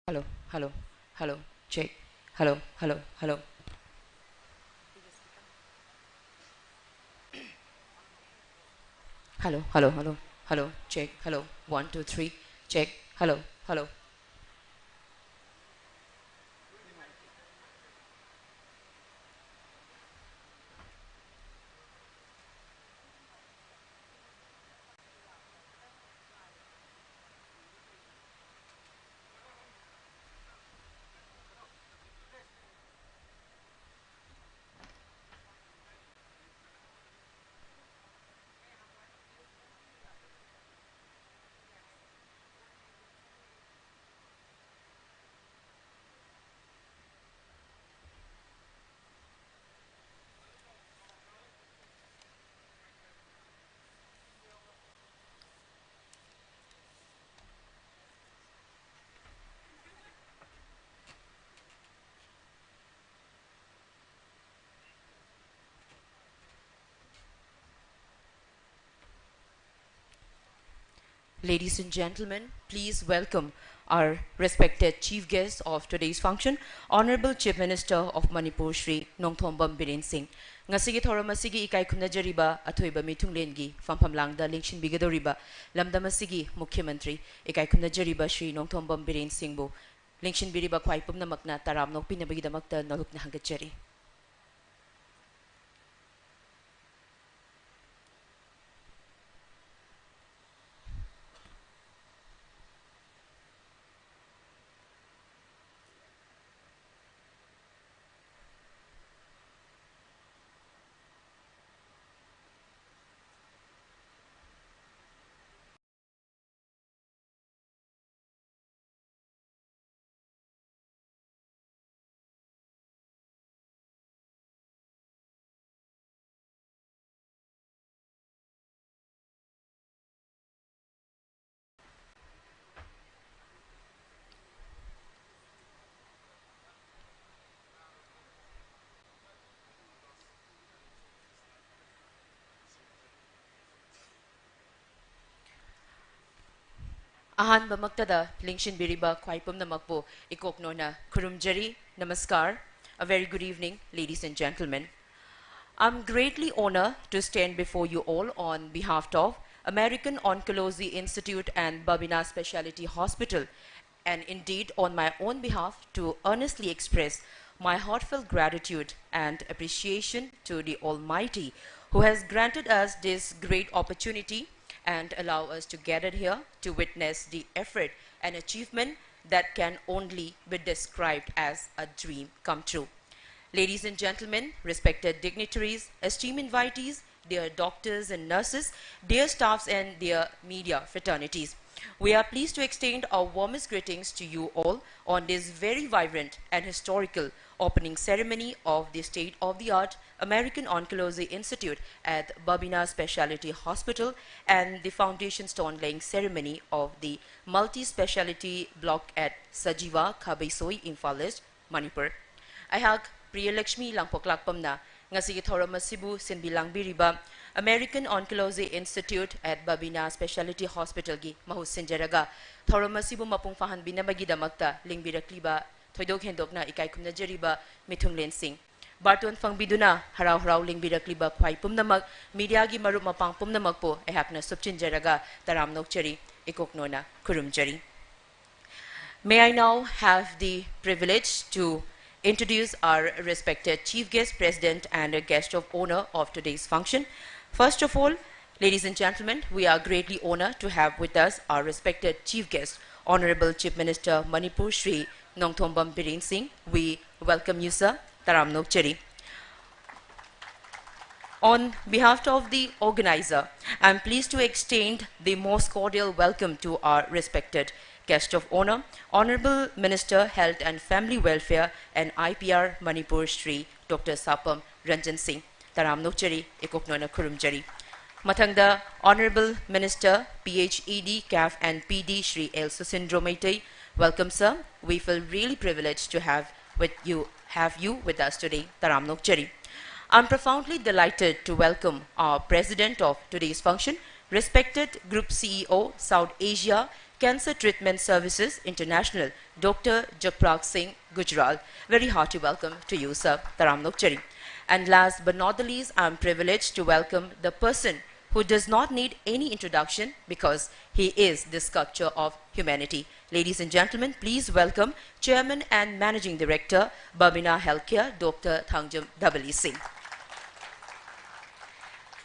Hello, hello, hello, check. Hello, hello, hello. Hello, hello, hello, hello, check. Hello, one, two, three, check. Hello, hello. Ladies and gentlemen, please welcome our respected chief guest of today's function, Honorable Chief Minister of Manipur, Shri Nongthombam Biren Singh. Ngasigi thoram asigi ikai khumnajariba athoiba mithunglengi famfamlangda lengshin bigadoriba lamdam asigi Mukhyamantri ikai khumnajariba Shri Nongthombam Biren Singh bu lengshin biriba khwai pumnamakna taram nokpinabagidamakta nalukna hangachari. Ahanba magtada lengshin biriba khwai pumnamakpo ikoknona kurumjari namaskar. A very good evening, ladies and gentlemen. I'm greatly honored to stand before you all on behalf of American Oncology Institute and Babina Specialty Hospital, and indeed on my own behalf to earnestly express my heartfelt gratitude and appreciation to the Almighty who has granted us this great opportunity and allow us to gather here to witness the effort and achievement that can only be described as a dream come true. Ladies and gentlemen, respected dignitaries, esteemed invitees, dear doctors and nurses, dear staffs and dear media fraternities, we are pleased to extend our warmest greetings to you all on this very vibrant and historical opening ceremony of the state-of-the-art American Oncology Institute at Babina Specialty Hospital and the foundation stone laying ceremony of the Multispecialty Block at Sajiwa, Khabaisoi, Imphal, Manipur. Aihak Priya Lakshmi Langpoklakpamna ngasigi thoram asibu sinbilangbiriba American Oncology Institute at Babina Specialty Hospital gi mahus sinjaraga thoram asibu mapung fahanbinabagidamakta lingbirakliba thoidok hendokna ikai khumnajariba Mithunglen Singh Barton fangbiduna harau harau lingbirakliba khwai pumnamak media gi marup mapang pumnamak po ehakna subchinjaraga taram nokchari ikoknona kurumjari. May I now have the privilege to introduce our respected chief guest, president, and a guest of honor of today's function. First of all, ladies and gentlemen, we are greatly honored to have with us our respected chief guest, Honorable Chief Minister Manipur Shri Nongthombam Biren Singh. We welcome you, sir. Taram Nokcheri. On behalf of the organizer, I am pleased to extend the most cordial welcome to our respected guest of honor, Honorable Minister Health and Family Welfare and IPR Manipur Shri Dr. Sapam Ranjan Singh. Taram Nokchari, Ekoknona Kurumjari. Mathangda, Honorable Minister PhED, CAF and PD Shri El Susindromaitei. Welcome, sir. We feel really privileged to have you with us today. Taram Nokchari. I'm profoundly delighted to welcome our president of today's function, respected Group CEO, South Asia, Cancer Treatment Services International, Dr. Jakprak Singh Gujral. Very hearty welcome to you, sir. Taram Nokchari. And last but not the least, I am privileged to welcome the person who does not need any introduction because he is the sculpture of humanity. Ladies and gentlemen, please welcome Chairman and Managing Director, Babina Healthcare, Dr. Thangjam Dabali Singh.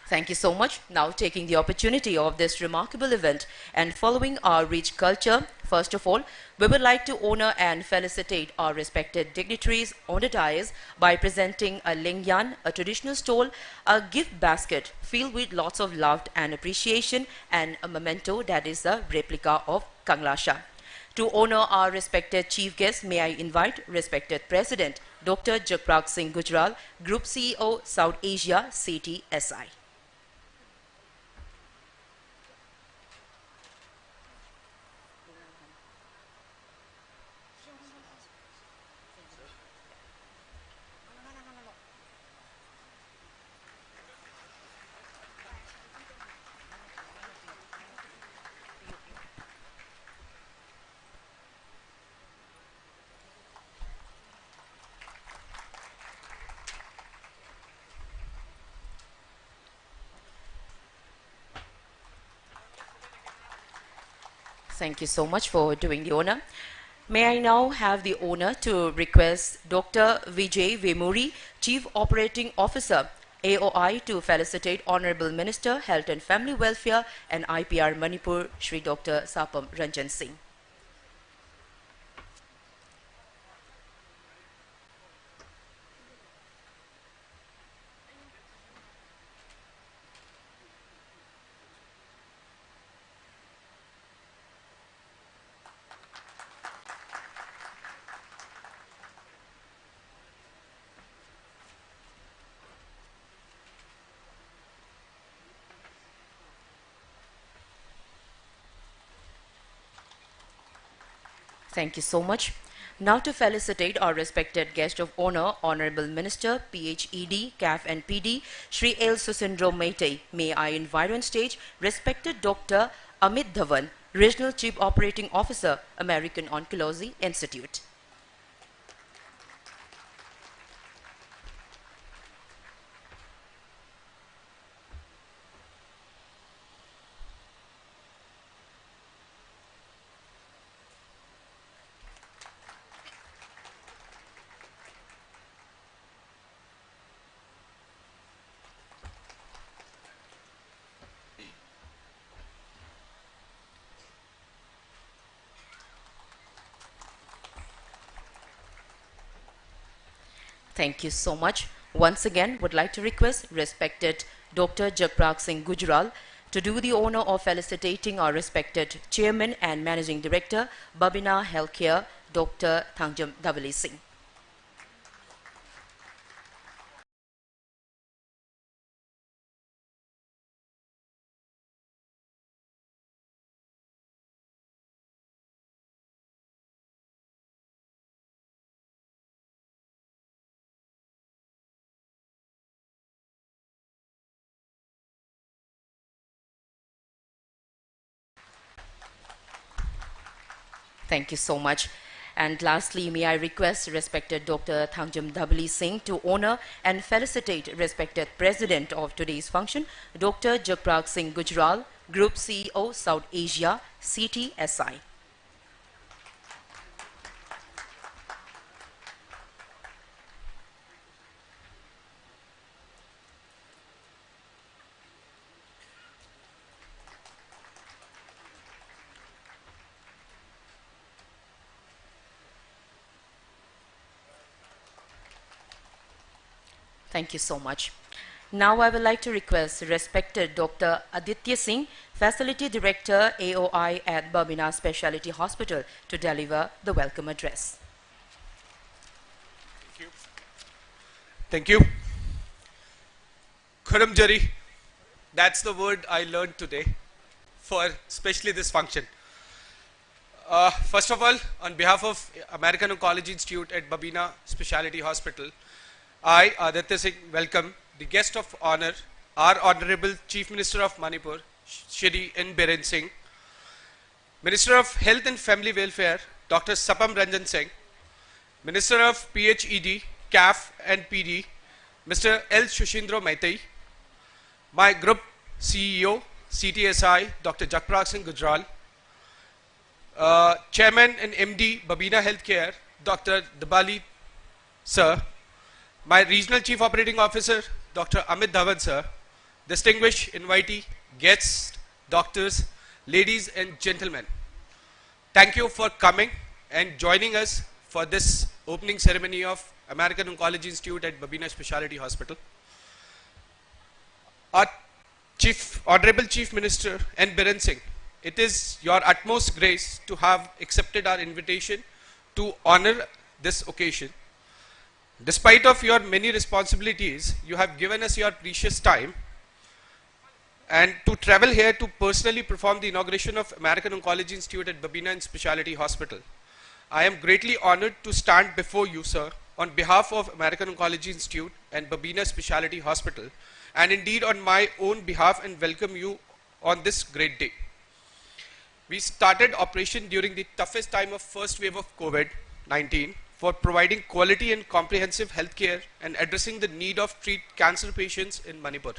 Thank you so much. Now taking the opportunity of this remarkable event and following our rich culture, first of all, we would like to honor and felicitate our respected dignitaries on the dais by presenting a lingyan, a traditional stole, a gift basket filled with lots of love and appreciation, and a memento that is a replica of Kanglasha. To honor our respected chief guest, may I invite respected President Dr. Jakprak Singh Gujral, Group CEO, South Asia, CTSI. Thank you so much for doing the honor. May I now have the honor to request Dr. Vijay Vemuri, Chief Operating Officer, AOI, to felicitate Honorable Minister, Health and Family Welfare and IPR Manipur, Shri Dr. Sapam Ranjan Singh. Thank you so much. Now to felicitate our respected guest of honor, Honorable Minister, PhED, CAF and PD, Shri L. Susindro Meitei. May I invite on stage respected Dr. Amit Dhawan, Regional Chief Operating Officer, American Oncology Institute. Thank you so much. Once again, would like to request respected Dr. Jakprak Singh Gujral to do the honor of felicitating our respected Chairman and Managing Director, Babina Healthcare, Dr. Thangjam Dabali Singh. Thank you so much. And lastly, may I request respected Dr. Thangjam Dabali Singh to honor and felicitate respected President of today's function, Dr. Jakprak Singh Gujral, Group CEO, South Asia, CTSI. Thank you so much. Now I would like to request respected Dr. Aditya Singh, Facility Director, AOI at Babina Specialty Hospital, to deliver the welcome address. Thank you. Thank you. Khuramjari, that's the word I learned today for especially this function. First of all, on behalf of American Oncology Institute at Babina Specialty Hospital, I, Aditya Singh, welcome the guest of honor, our Honorable Chief Minister of Manipur, Shri N. Biren Singh, Minister of Health and Family Welfare, Dr. Sapam Ranjan Singh, Minister of PHED, CAF and PD, Mr. L. Shushindra Maitai, my group CEO, CTSI, Dr. Jakprag Singh Gujral, Chairman and MD, Babina Healthcare, Dr. Dabali Sir, my Regional Chief Operating Officer, Dr. Amit Dhawan Sir, distinguished invitee, guests, doctors, ladies and gentlemen. Thank you for coming and joining us for this opening ceremony of American Oncology Institute at Babina Specialty Hospital. Our Honorable Chief Minister N. Biren Singh, it is your utmost grace to have accepted our invitation to honor this occasion. Despite of your many responsibilities, you have given us your precious time and to travel here to personally perform the inauguration of American Oncology Institute at Babina Specialty Hospital. I am greatly honored to stand before you, sir, on behalf of American Oncology Institute and Babina Specialty Hospital, and indeed on my own behalf, and welcome you on this great day. We started operation during the toughest time of first wave of COVID-19 for providing quality and comprehensive healthcare and addressing the need of treat cancer patients in Manipur.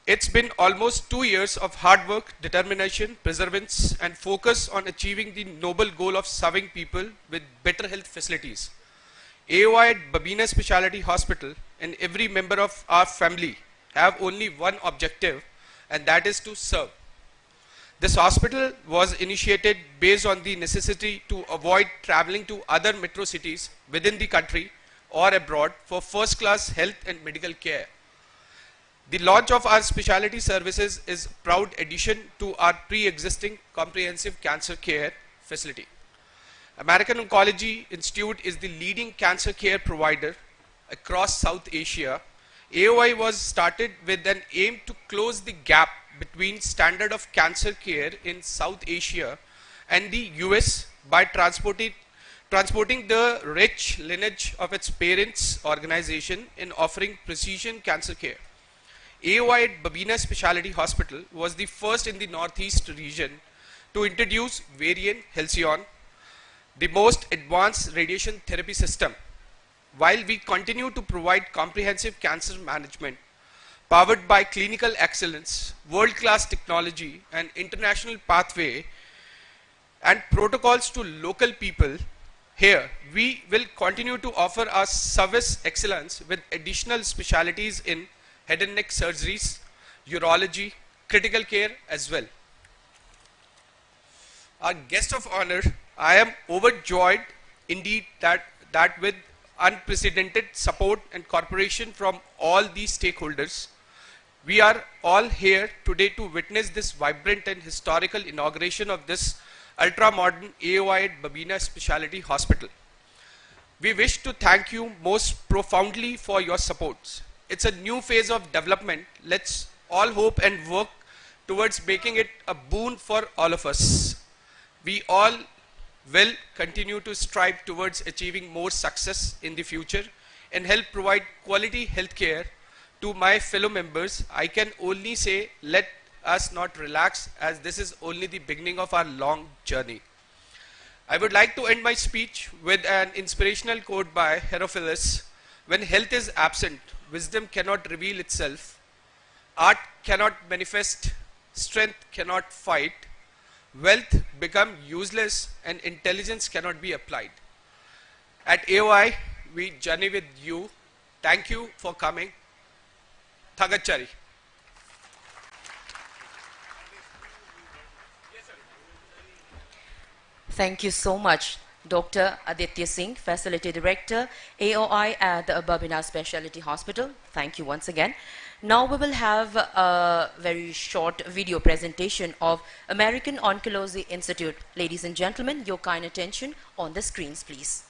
It's been almost 2 years of hard work, determination, perseverance, and focus on achieving the noble goal of serving people with better health facilities. AOI at Babina Specialty Hospital and every member of our family have only one objective, and that is to serve. This hospital was initiated based on the necessity to avoid traveling to other metro cities within the country or abroad for first-class health and medical care. The launch of our specialty services is a proud addition to our pre-existing comprehensive cancer care facility. American Oncology Institute is the leading cancer care provider across South Asia. AOI was started with an aim to close the gap between standard of cancer care in South Asia and the US by transporting the rich lineage of its parents' organization in offering precision cancer care. AOI at Babina Specialty Hospital was the first in the Northeast region to introduce Varian Halcyon, the most advanced radiation therapy system, while we continue to provide comprehensive cancer management powered by clinical excellence, world-class technology, and international pathway and protocols to local people. Here, we will continue to offer our service excellence with additional specialties in head and neck surgeries, urology, critical care as well. Our guest of honor, I am overjoyed indeed that with unprecedented support and cooperation from all these stakeholders, we are all here today to witness this vibrant and historical inauguration of this ultra-modern AOI at Babina Specialty Hospital. We wish to thank you most profoundly for your support. It's a new phase of development. Let's all hope and work towards making it a boon for all of us. We all will continue to strive towards achieving more success in the future and help provide quality healthcare to my fellow members. I can only say, let us not relax, as this is only the beginning of our long journey. I would like to end my speech with an inspirational quote by Herophilus: "When health is absent, wisdom cannot reveal itself, art cannot manifest, strength cannot fight, wealth become useless, and intelligence cannot be applied." At AOI, we journey with you. Thank you for coming. Thagachari. Thank you so much, Dr. Aditya Singh, Facility Director, AOI at the Babina Specialty Hospital. Thank you once again. Now we will have a very short video presentation of American Oncology Institute. Ladies and gentlemen, your kind attention on the screens, please.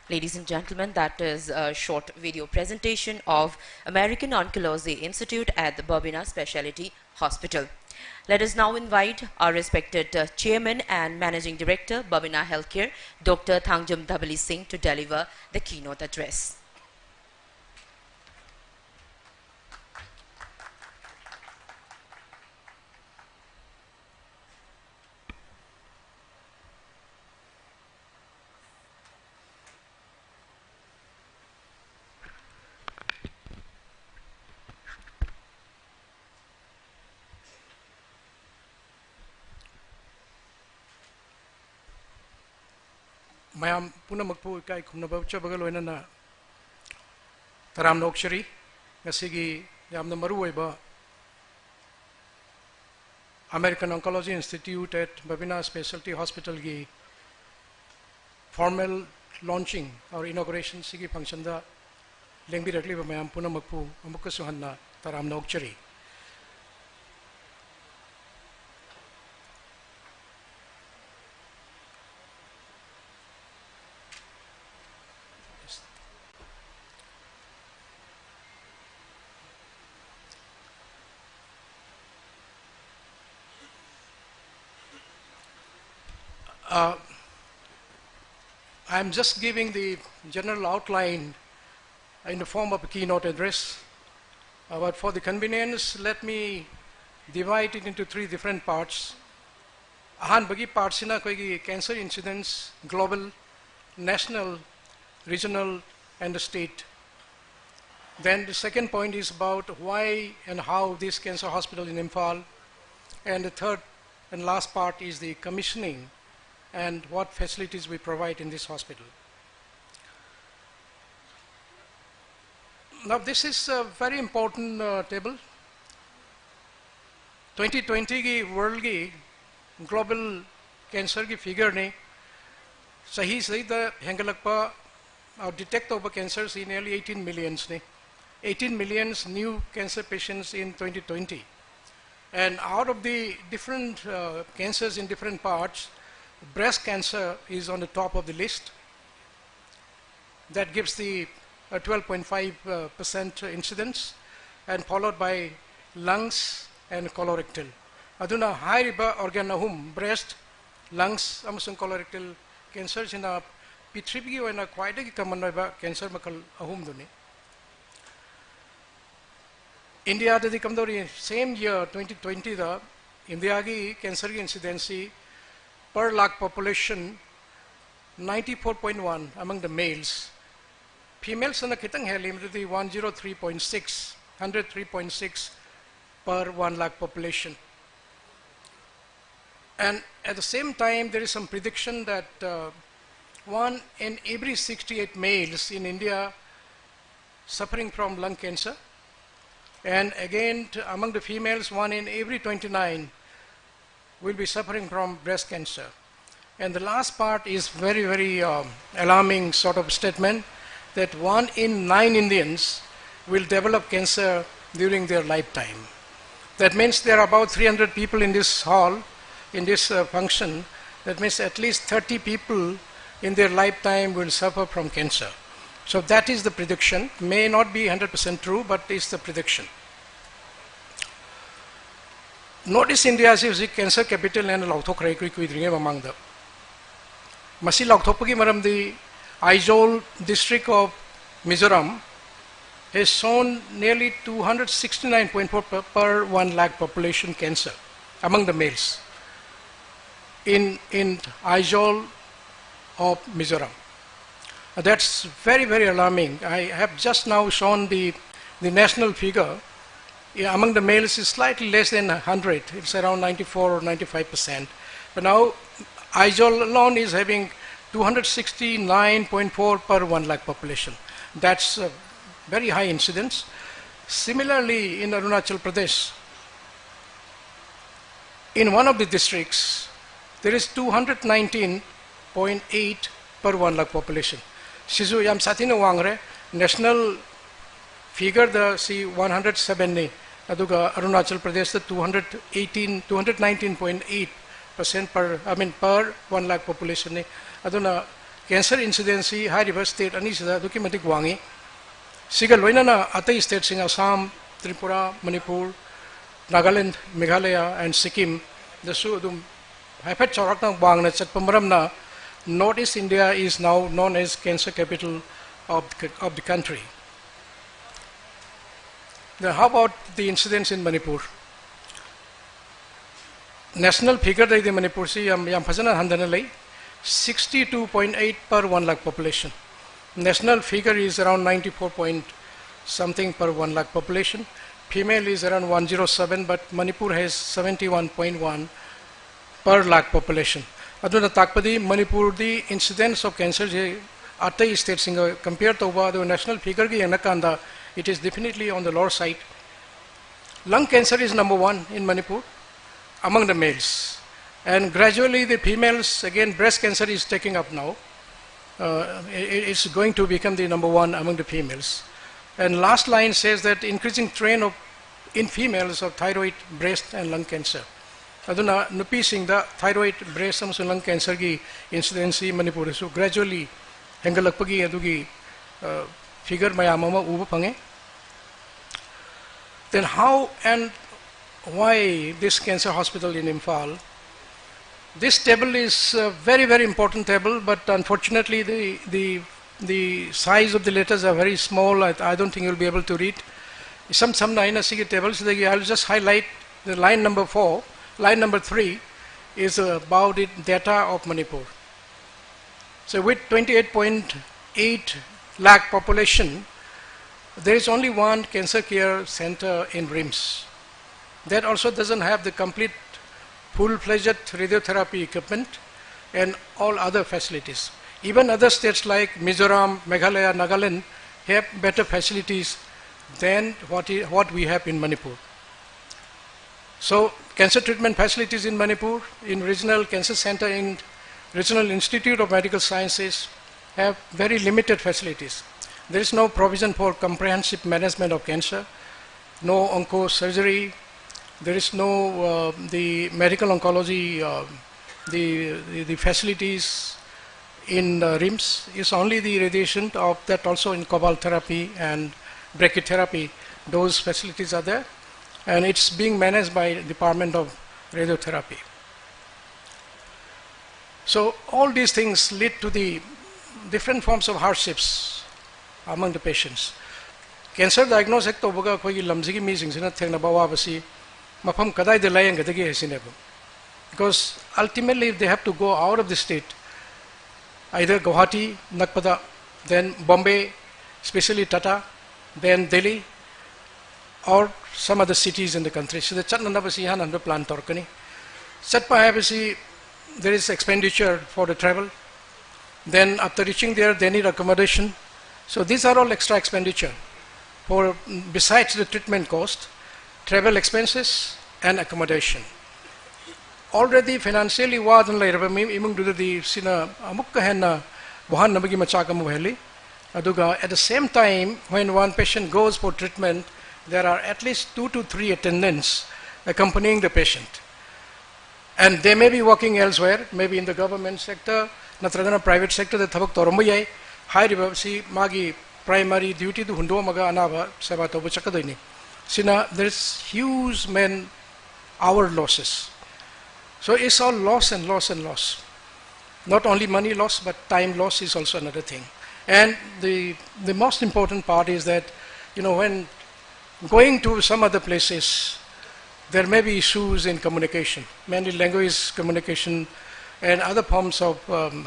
Ladies and gentlemen, that is a short video presentation of American Oncology Institute at the Babina Specialty Hospital. Let us now invite our respected Chairman and Managing Director, Babina Healthcare, Dr. Thangjam Dhabali Singh, to deliver the keynote address. Mayam punamagpu kai kumnabawcha bagaloinana taram nokshari ngasigi yamna maruoiba American Oncology Institute at Babina Specialty Hospital gi formal launching or inauguration sigi function da lengbi rakli ba mayam punamagpu amukka suhanna taram nokshari. I'm just giving the general outline in the form of a keynote address, but for the convenience, let me divide it into three different parts. Ahan bagi parts ina koi cancer incidence, global, national, regional, and the state. Then the second point is about why and how this cancer hospital in Imphal, and the third and last part is the commissioning and what facilities we provide in this hospital. Now this is a very important table. 2020 की world की global cancer की figure ने सही सही the हैंगलकपा और detect over cancers in nearly 18 millions ने 18 millions new cancer patients in 2020, and out of the different cancers in different parts, breast cancer is on the top of the list. That gives the 12.5% incidence, and followed by lungs and colorectal. Aduna high riba organ ahum breast, lungs, amasung colorectal cancers in a pitribi o na quite a common cancer makal ahum duni. India the kamdori same year 2020 the India ki cancer incidence per lakh population 94.1 among the males. Females na kitang helim the 103.6, 103.6 per 1 lakh population. And at the same time, there is some prediction that 1 in every 68 males in India suffering from lung cancer. And again, among the females, 1 in every 29 will be suffering from breast cancer. And the last part is very, very alarming sort of statement that 1 in 9 Indians will develop cancer during their lifetime. That means there are about 300 people in this hall, in this function. That means at least 30 people in their lifetime will suffer from cancer. So that is the prediction. May not be 100% true, but it's the prediction. Notice India is the cancer capital and among the Masi Lautopagi Maram, the Aizawl district of Mizoram has shown nearly 269.4 per 1 lakh population cancer among the males in Aizawl of Mizoram. That's very, very alarming. I have just now shown the national figure. Among the males is slightly less than 100. It's around 94 or 95%. But now Aizawl alone is having 269.4 per 1 lakh population. That's a very high incidence. Similarly, in Arunachal Pradesh, in one of the districts, there is 219.8 per 1 lakh population. Sizu yam satina wangre national figure the see 107 aduga Arunachal Pradesh the 219.8% per 1 lakh population ne aduna cancer incidency high river state ani sida duki matik wangi siga loina na atai state sing Assam, Tripura, Manipur, Nagaland, Meghalaya and Sikkim the su adum haipet chorak na wang na chat pamaram na Northeast India is now known as cancer capital of the country. Then how about the incidence in Manipur? National figure in Manipur si yam phajana handana lai 62.8 per 1 lakh population. National figure is around 94 point something per 1 lakh population. Female is around 107, but Manipur has 71.1 per lakh population. Aduna takpadi Manipur the incidence of cancer je atai states compared to the national figure ki yanakanda it is definitely on the lower side. Lung cancer is number 1 in Manipur among the males, and gradually the females again breast cancer is taking up now. It's going to become the number 1 among the females. And last line says that increasing trend in females of thyroid, breast and lung cancer. Aduna nupi sing the thyroid, breast and lung cancer ki incidence Manipur so gradually hengalakpagi adugi figure mayamama uba pange. Then how and why this cancer hospital in Imphal? This table is a very, very important table, but unfortunately the size of the letters are very small. I don't think you'll be able to read. Some nine tables. I'll just highlight the line number 4. Line number 3 is about the data of Manipur. So with 28.8 lakh population, there is only one cancer care center in RIMS. That also doesn't have the complete full-fledged radiotherapy equipment and all other facilities. Even other states like Mizoram, Meghalaya, Nagaland have better facilities than what we have in Manipur. So cancer treatment facilities in Manipur, in Regional Cancer Center in Regional Institute of Medical Sciences have very limited facilities. There is no provision for comprehensive management of cancer, no onco surgery, there is no the medical oncology, the facilities in RIMS is only the radiation of that also in cobalt therapy and brachytherapy. Those facilities are there, and it's being managed by Department of Radiotherapy. So all these things lead to the different forms of hardships among the patients. Cancer diagnosis to baga koi lamzigi meeting sina thengna bawa basi mafam kadai de layang gadagi hesinebo, because ultimately they have to go out of the state, either Guwahati, Nagpada, then Bombay, especially Tata, then Delhi, or some other cities in the country. So the chatnanda basi han under plan torkani. Chatpa basi there is expenditure for the travel. Then after reaching there, they need accommodation. So these are all extra expenditure for besides the treatment cost, travel expenses and accommodation. Already financially wadan lairaba imung dudadi sina amukka henna buhan nabagi machaka muheli. Aduga at the same time when one patient goes for treatment, there are at least 2 to 3 attendants accompanying the patient. And they may be working elsewhere, maybe in the government sector, natragana private sector, the thabak torombayai, high si magi primary duty to hundo maga anaba seva tobu chakadoini. Sina, there's huge man hour losses. So it's all loss and loss and loss. Not only money loss, but time loss is also another thing. And the most important part is that, when going to some other places, there may be issues in communication, mainly language communication and other forms of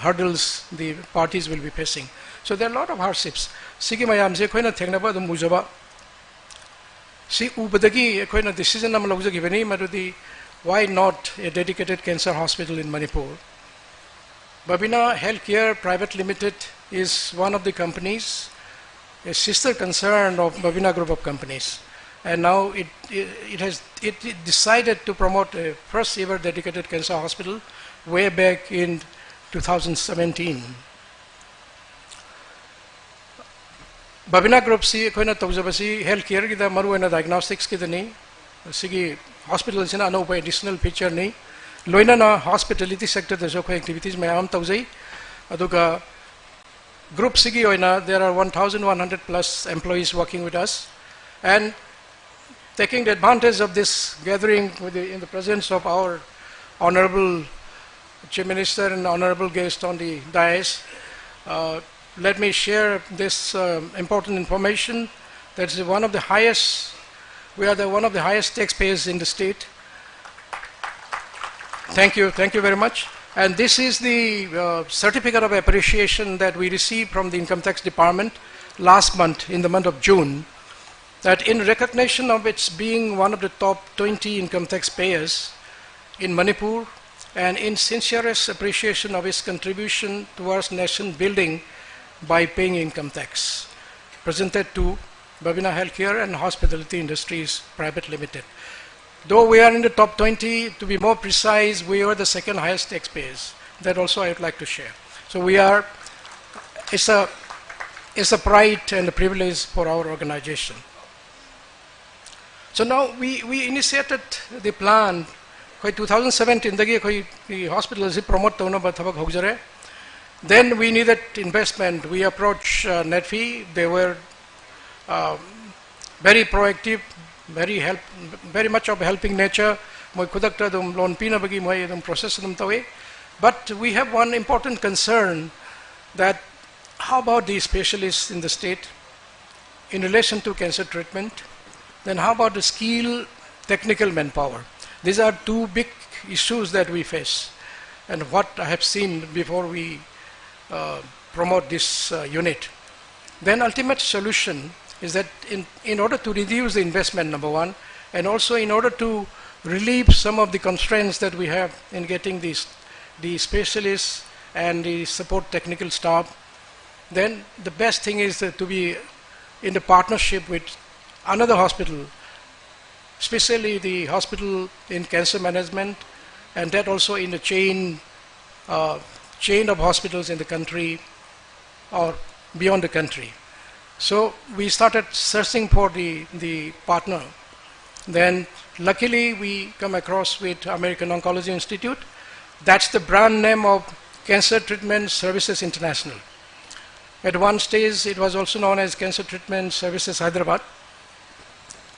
hurdles the parties will be facing. So there are a lot of hardships. Sigi mayam je koina thengnaba dum mujaba. Si ubadagi koina decision am logja giveni madudi why not a dedicated cancer hospital in Manipur? Babina Healthcare Private Limited is one of the companies, a sister concern of Babina Group of companies. And now it decided to promote a first ever dedicated cancer hospital way back in 2017. Babina Group si koina tawjabasi healthcare ki da maru na diagnostics ki da ni sigi hospital sina no additional feature ni loina na hospitality sector da jo activities mayam tawjai aduga group sigi oina there are 1,100 plus employees working with us, and taking the advantage of this gathering in the presence of our Honorable Chief Minister and Honorable guest on the dais, let me share this important information. That's one of the highest, we are one of the highest taxpayers in the state. Thank you very much. And this is the certificate of appreciation that we received from the Income Tax Department last month, in the month of June, that in recognition of its being one of the top 20 income tax payers in Manipur, and in sincerest appreciation of its contribution towards nation building by paying income tax, presented to Babina Healthcare and Hospitality Industries Private Limited. Though we are in the top 20, to be more precise, we are the second highest taxpayers. That also I would like to share. So we are, it's a pride and a privilege for our organization. So now we initiated the plan. 2017 the hospital is promote then we needed investment. We approached NetFee. They were very proactive, very much of helping nature. But we have one important concern, that how about the specialists in the state in relation to cancer treatment? Then how about the skill, technical manpower? These are two big issues that we face, and what I have seen before we promote this unit. Then ultimate solution is that in order to reduce the investment, number one, and also in order to relieve some of the constraints that we have in getting the specialists and the support technical staff, then the best thing is to be in the partnership with another hospital, especially the hospital in cancer management, and that also in the chain of hospitals in the country or beyond the country. So we started searching for the partner. Then luckily we come across with American Oncology Institute. That's the brand name of Cancer Treatment Services International. At one stage it was also known as Cancer Treatment Services Hyderabad.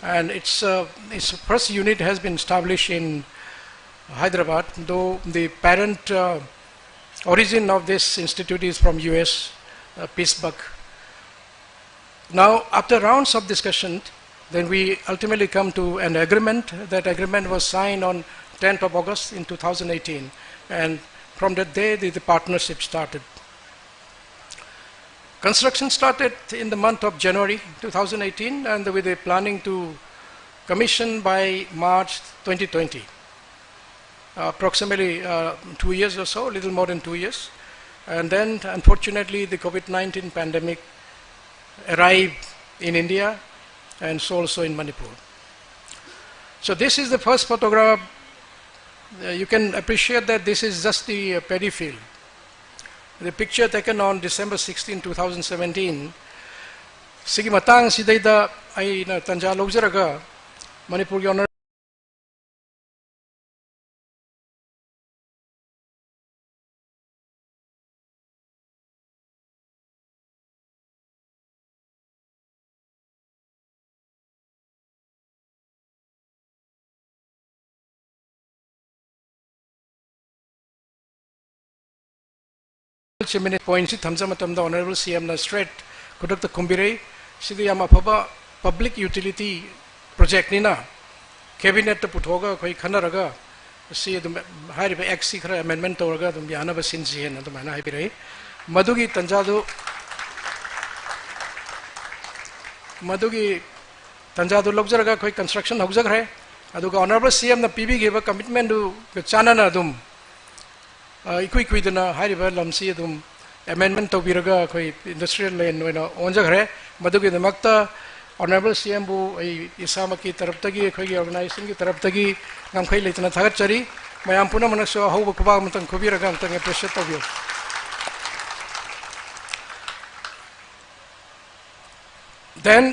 And its first unit has been established in Hyderabad, though the parent origin of this institute is from US, Pittsburgh. Now, after rounds of discussion, then we ultimately come to an agreement. That agreement was signed on 10th of August in 2018. And from that day, the partnership started. Construction started in the month of January 2018, and with a planning to commission by March 2020. Approximately 2 years or so, a little more than 2 years. And then, unfortunately, the COVID-19 pandemic arrived in India, and so also in Manipur. So this is the first photograph. You can appreciate that this is just the paddy field. The picture taken on December 16, 2017. sigi matang sidaida ai na tanja lojaraga Manipur gi honor points thamjamatam the honorable CM na straight kudak the kumbire sidi yama phaba public utility project ni na cabinet to puthoga khoi khanaraga si dum hari ba xc khara amendment toraga dum yana ba sin si hen dum ana hai birai madugi tanjadu lokjaraga khoi construction hojagre aduga honorable CM na PB give commitment to chanana dum ikui dana hariba lamsi adum amendment to biraga koi industrial lane no onjagre madugi namakta honorable CM bu isamaki taraptagi koi organization ki taraptagi ngamkhai leitana thagat chari mayam puna manakso hauba kuba mantang khubiraga mantang appreciate to bio then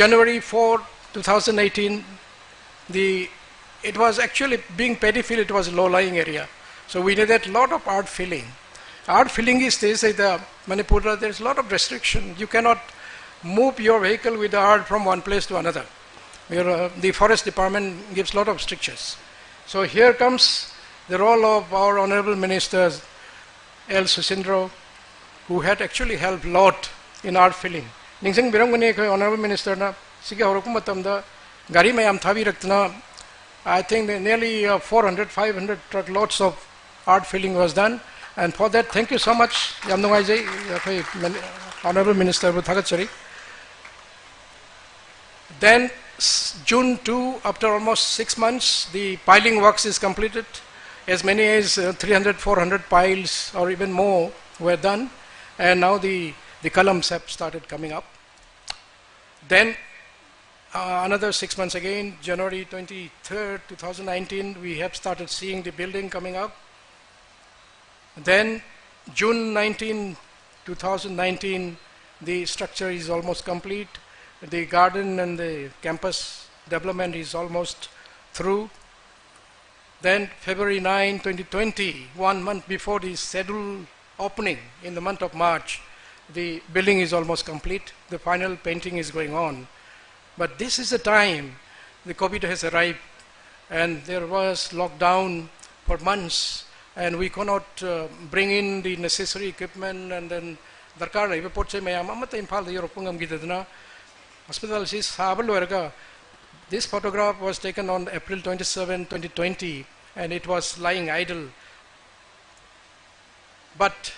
January 4 2018 it was actually being Paddyfield, it was a low-lying area. So we needed a lot of art filling. Art filling is this, the Manipur, there's a lot of restriction. You cannot move your vehicle with the art from one place to another. The forest department gives a lot of strictures. So here comes the role of our honorable ministers, L. Susindro, who had actually helped a lot in art filling. Ningsing birangani ko honorable minister na sige horokum matamda gari mayam thabi raktna I think nearly 400 500 truckloads of art filling was done, and for that thank you so much yamnungai honorable minister bu thagat chari. Then June 2, after almost 6 months, the piling works is completed. As many as 300 400 piles or even more were done, and now the columns have started coming up. Then another 6 months again, January 23rd 2019, we have started seeing the building coming up. Then June 19 2019, the structure is almost complete. The garden and the campus development is almost through. Then February 9 2020, 1 month before the scheduled opening in the month of March, the building is almost complete. The final painting is going on. But this is the time the COVID has arrived, and there was lockdown for months, and we cannot bring in the necessary equipment, and then darkar laiba potche mayam amata Imphal da yoropungam gidadna hospital is sabal. This photograph was taken on April 27 2020, and it was lying idle, but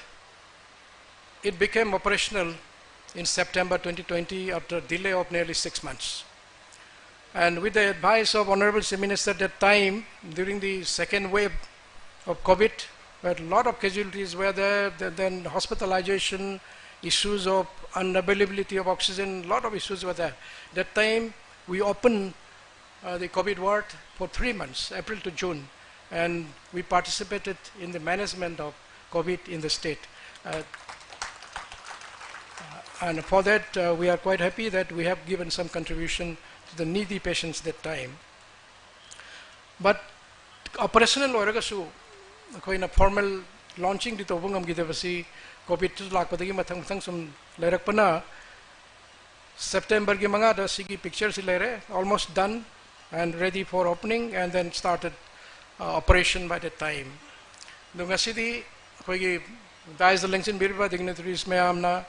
it became operational in September 2020 after a delay of nearly 6 months. And with the advice of Honorable Chief Minister at that time, during the second wave of COVID, where a lot of casualties were there, then hospitalization, issues of unavailability of oxygen, a lot of issues were there. That time we opened the COVID ward for 3 months, April to June, and we participated in the management of COVID in the state. And for that, we are quite happy that we have given some contribution to the needy patients that time. But operational oragasu, koina formal launching di tobungam gidavasi COVID to lakpadagi matang sum leirakpana September gi manga da sigi pictures ilere almost done and ready for opening, and then started operation by that time. Dungasidi koigi dais the lengthen birba dignitaries mayamna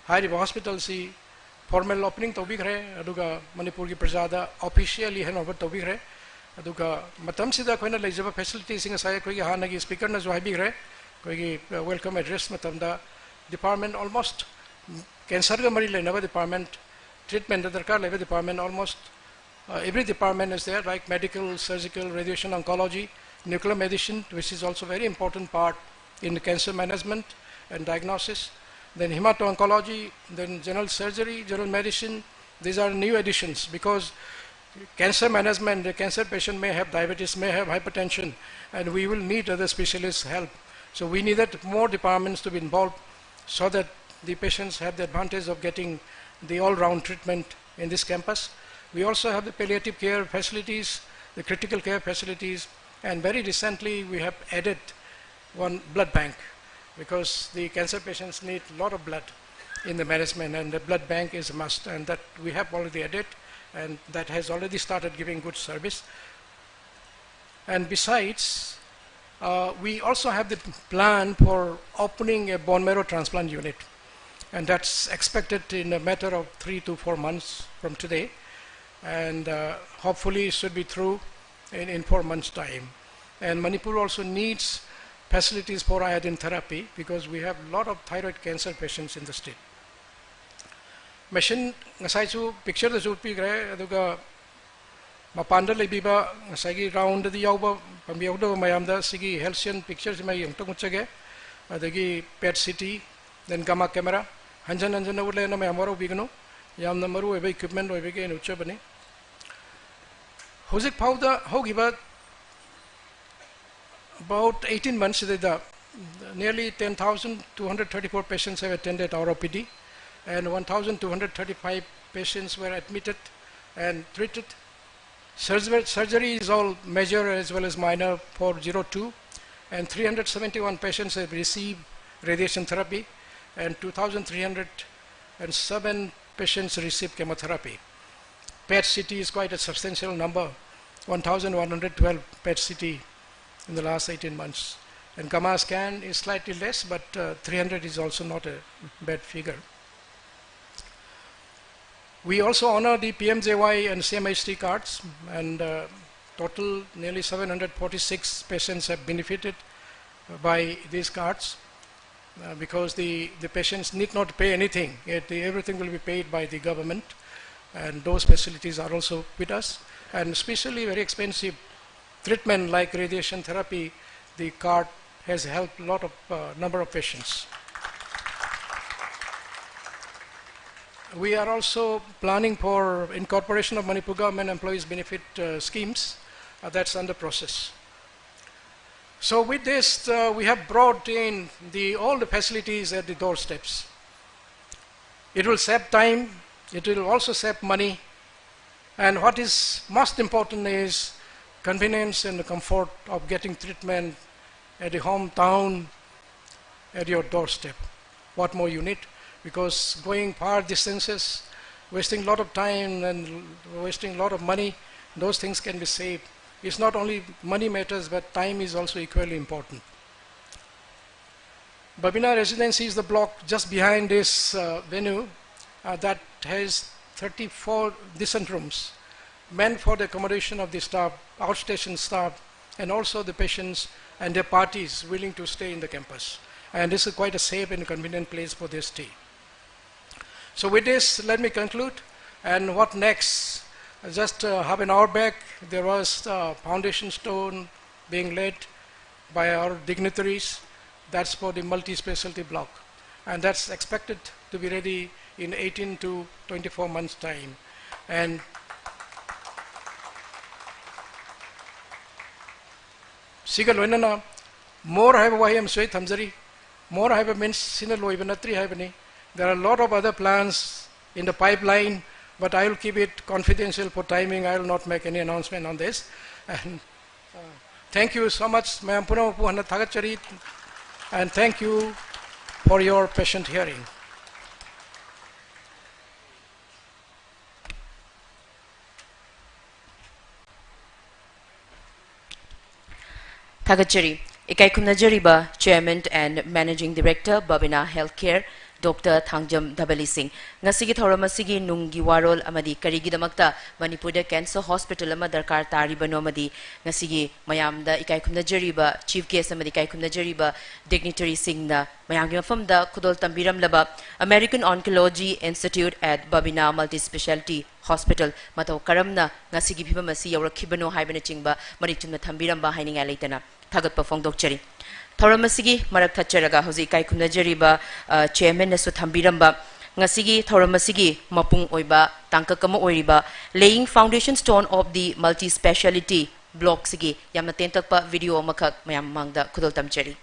hariba hospital si formal opening tobigre aduga Manipur gi prajada officially handover tobigre aduga matam sida koina lejaba facilities singa sai koigi hanagi speaker na jo habigre koigi welcome address matam da department almost cancer ga mari lenaba department treatment da darkar leba department almost every department is there, like medical, surgical, radiation, oncology, nuclear medicine, which is also very important part in cancer management and diagnosis. Then hemato-oncology, then general surgery, general medicine. These are new additions because cancer management, the cancer patient may have diabetes, may have hypertension, and we will need other specialists' help. So we needed more departments to be involved so that the patients have the advantage of getting the all-round treatment in this campus. We also have the palliative care facilities, the critical care facilities, and very recently we have added one blood bank because the cancer patients need a lot of blood in the management, and the blood bank is a must, and that we have already added, and that has already started giving good service. And besides, we also have the plan for opening a bone marrow transplant unit, and that's expected in a matter of 3 to 4 months from today, and hopefully it should be through in 4 months' time. And Manipur also needs facilities for iodine therapy because we have a lot of thyroid cancer patients in the state. Machine ngasai chu picture da chu pi gre aduga mapanda lebiba ngasai round da yauba pambiauda mayam da sigi Helsian pictures mai yang tong chage adagi PET CT then gamma camera hanjan ule na mayamaro bigno yam na maru ebe equipment ebe ke nucha bani hozik pauda hogiba about 18 months nearly 10,234 patients have attended our OPD, and 1,235 patients were admitted and treated. Surgery is all major as well as minor for 02, and 371 patients have received radiation therapy, and 2,307 patients received chemotherapy. PET CT is quite a substantial number, 1,112 PET CT in the last 18 months. And gamma scan is slightly less, but 300 is also not a bad figure. We also honor the PMJY and CMHT cards, and total nearly 746 patients have benefited by these cards because the patients need not pay anything. Everything will be paid by the government, and those facilities are also with us. And especially very expensive treatment like radiation therapy, the card has helped a lot of number of patients. We are also planning for incorporation of Manipur government employees benefit schemes. That's under process. So with this, we have brought in all the facilities at the doorsteps. It will save time. It will also save money. And what is most important is convenience and the comfort of getting treatment at the hometown, at your doorstep. What more you need? Because going far distances, wasting a lot of time and wasting a lot of money, those things can be saved. It's not only money matters, but time is also equally important. Babina Residency is the block just behind this venue that has 34 decent rooms meant for the accommodation of the staff, outstation staff, and also the patients and their parties willing to stay in the campus. And this is quite a safe and convenient place for their stay. So with this, let me conclude. And what next? Just half an hour back, there was a foundation stone being laid by our dignitaries. That's for the multi-specialty block. And that's expected to be ready in 18 to 24 months' time. And Sigal Wenana, more have I am Sway Thamzari, more have a means Sinaloy Venatri Havani. There are a lot of other plans in the pipeline, but I will keep it confidential for timing. I will not make any announcement on this. And thank you so much, and thank you for your patient hearing. Thagachari, Ikai Kumnajariba, Chairman and Managing Director, Babina Healthcare, Dr. Thangjam Dabali Singh. Ngasigi Thoramasigi Nungi Warol Amadi Karigi Damakta, Manipur Cancer Hospital Amadarkar Tariba Nomadi, Ngasigi Mayamda, Ikai Kumnajariba, Chief Guest Amadi Kai Kumnajariba, Dignitary Singh, Mayangim from the Kudol Tambiram Laba, American Oncology Institute at Babina Multispecialty Hospital, Mato Karamna, Ngasigi Pimasi, or Kibano Hibanachingba, Marichuna Tambiramba, Hining Alatana. Thagat Pafong Dokchari. Thoramasigi, Marak Tacharaga, Hosi Kai Kumnajariba, Chairman Nasu Tambiramba, Ngasigi, Thoramasigi, Mapung Oiba, Tankakama Oiriba, laying foundation stone of the multi-speciality block Sigi, Yamatentakpa video Makak Mayamangda Kudol Tamchari.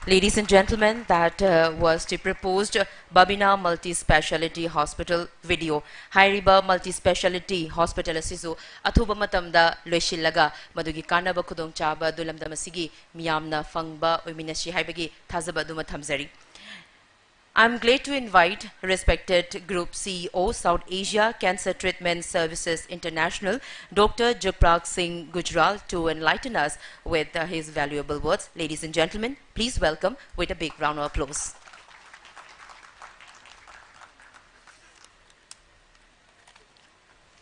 Ladies and gentlemen, that was the proposed Babina Multispecialty Hospital video. Hairiba Multispecialty Hospital asisu athuba matamda loishillaga madugi kanaba khudong chaba dulamda masigi miyamna fangba oiminashi haibagi thazaba duma thamzari. I'm glad to invite respected Group CEO, South Asia Cancer Treatment Services International, Dr. Jagprag Singh Gujral, to enlighten us with his valuable words. Ladies and gentlemen, please welcome with a big round of applause.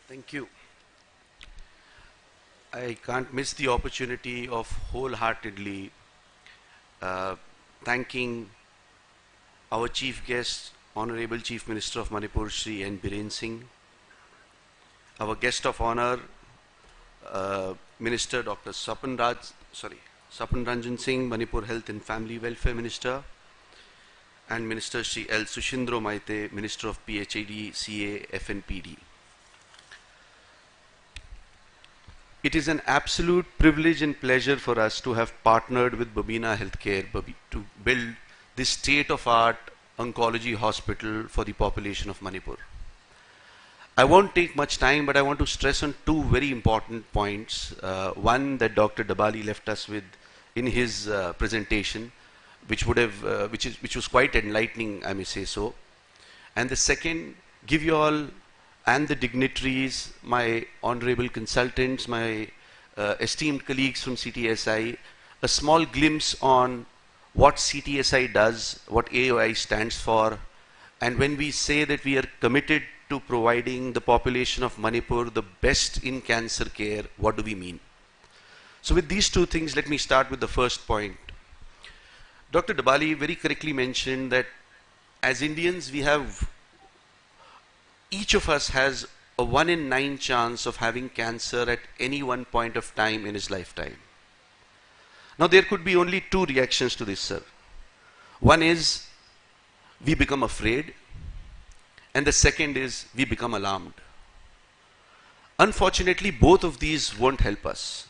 Thank you. I can't miss the opportunity of wholeheartedly thanking our chief guest, Honorable Chief Minister of Manipur, Shri N. Biren Singh, our guest of honor, Minister Dr. Sapan Ranjan Singh, Manipur Health and Family Welfare Minister, and Minister Shri L. Sushindro Maite, Minister of PHAD, CA, FNPD. It is an absolute privilege and pleasure for us to have partnered with Babina Healthcare to build this state-of-art oncology hospital for the population of Manipur. I won't take much time, but I want to stress on two very important points. One that Dr. Dabali left us with in his presentation, which was quite enlightening, I may say so. And the second, give you all and the dignitaries, my honorable consultants, my esteemed colleagues from CTSI, a small glimpse on what CTSI does, what AOI stands for, and when we say that we are committed to providing the population of Manipur the best in cancer care, what do we mean? So with these two things, let me start with the first point. Dr. Dabali very correctly mentioned that as Indians, each of us has a 1 in 9 chance of having cancer at any one point of time in his lifetime. Now there could be only two reactions to this, sir. One is we become afraid, and the second is we become alarmed. Unfortunately, both of these won't help us.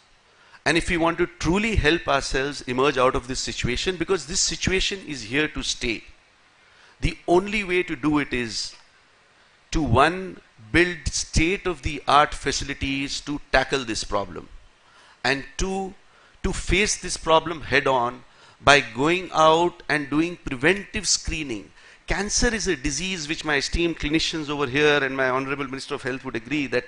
And if we want to truly help ourselves emerge out of this situation, because this situation is here to stay, the only way to do it is to, one, build state-of-the-art facilities to tackle this problem, and two, to face this problem head-on by going out and doing preventive screening. Cancer is a disease which my esteemed clinicians over here and my Honorable Minister of Health would agree that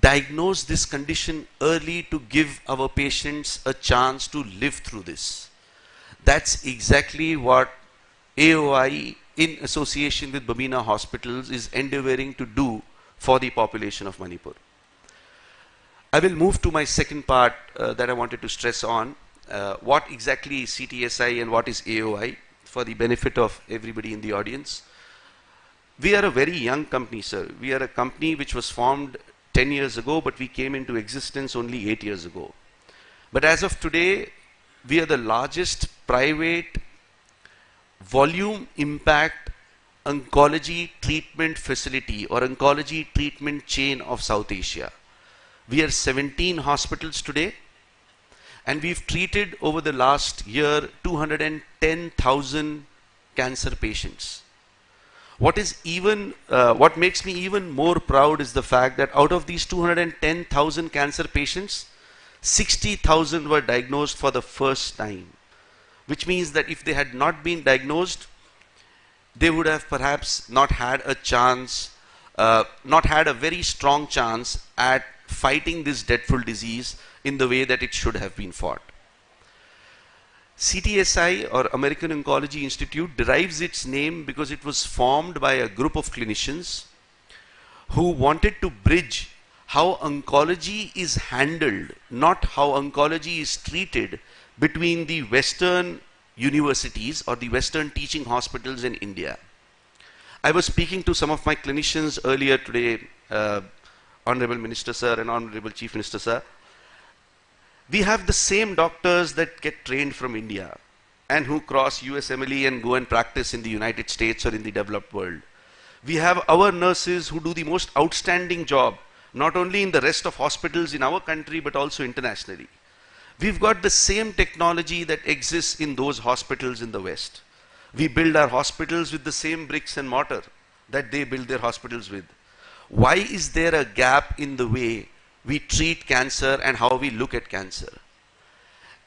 diagnose this condition early to give our patients a chance to live through this. That's exactly what AOI in association with Babina Hospitals is endeavoring to do for the population of Manipur. I will move to my second part that I wanted to stress on. What exactly is CTSI and what is AOI for the benefit of everybody in the audience. We are a very young company, sir. We are a company which was formed 10 years ago, but we came into existence only 8 years ago. But as of today, we are the largest private volume impact oncology treatment facility or oncology treatment chain of South Asia. We are 17 hospitals today, and we've treated over the last year 210,000 cancer patients. What makes me even more proud is the fact that out of these 210,000 cancer patients, 60,000 were diagnosed for the first time, which means that if they had not been diagnosed, they would have perhaps not had a chance, not had a very strong chance at fighting this dreadful disease in the way that it should have been fought. CTSI, or American Oncology Institute, derives its name because it was formed by a group of clinicians who wanted to bridge how oncology is handled, not how oncology is treated, between the Western universities or the Western teaching hospitals in India. I was speaking to some of my clinicians earlier today Honorable Minister Sir and Honorable Chief Minister Sir, we have the same doctors that get trained from India and who cross USMLE and go and practice in the United States or in the developed world. We have our nurses who do the most outstanding job, not only in the rest of hospitals in our country, but also internationally. We've got the same technology that exists in those hospitals in the West. We build our hospitals with the same bricks and mortar that they build their hospitals with. Why is there a gap in the way we treat cancer and how we look at cancer?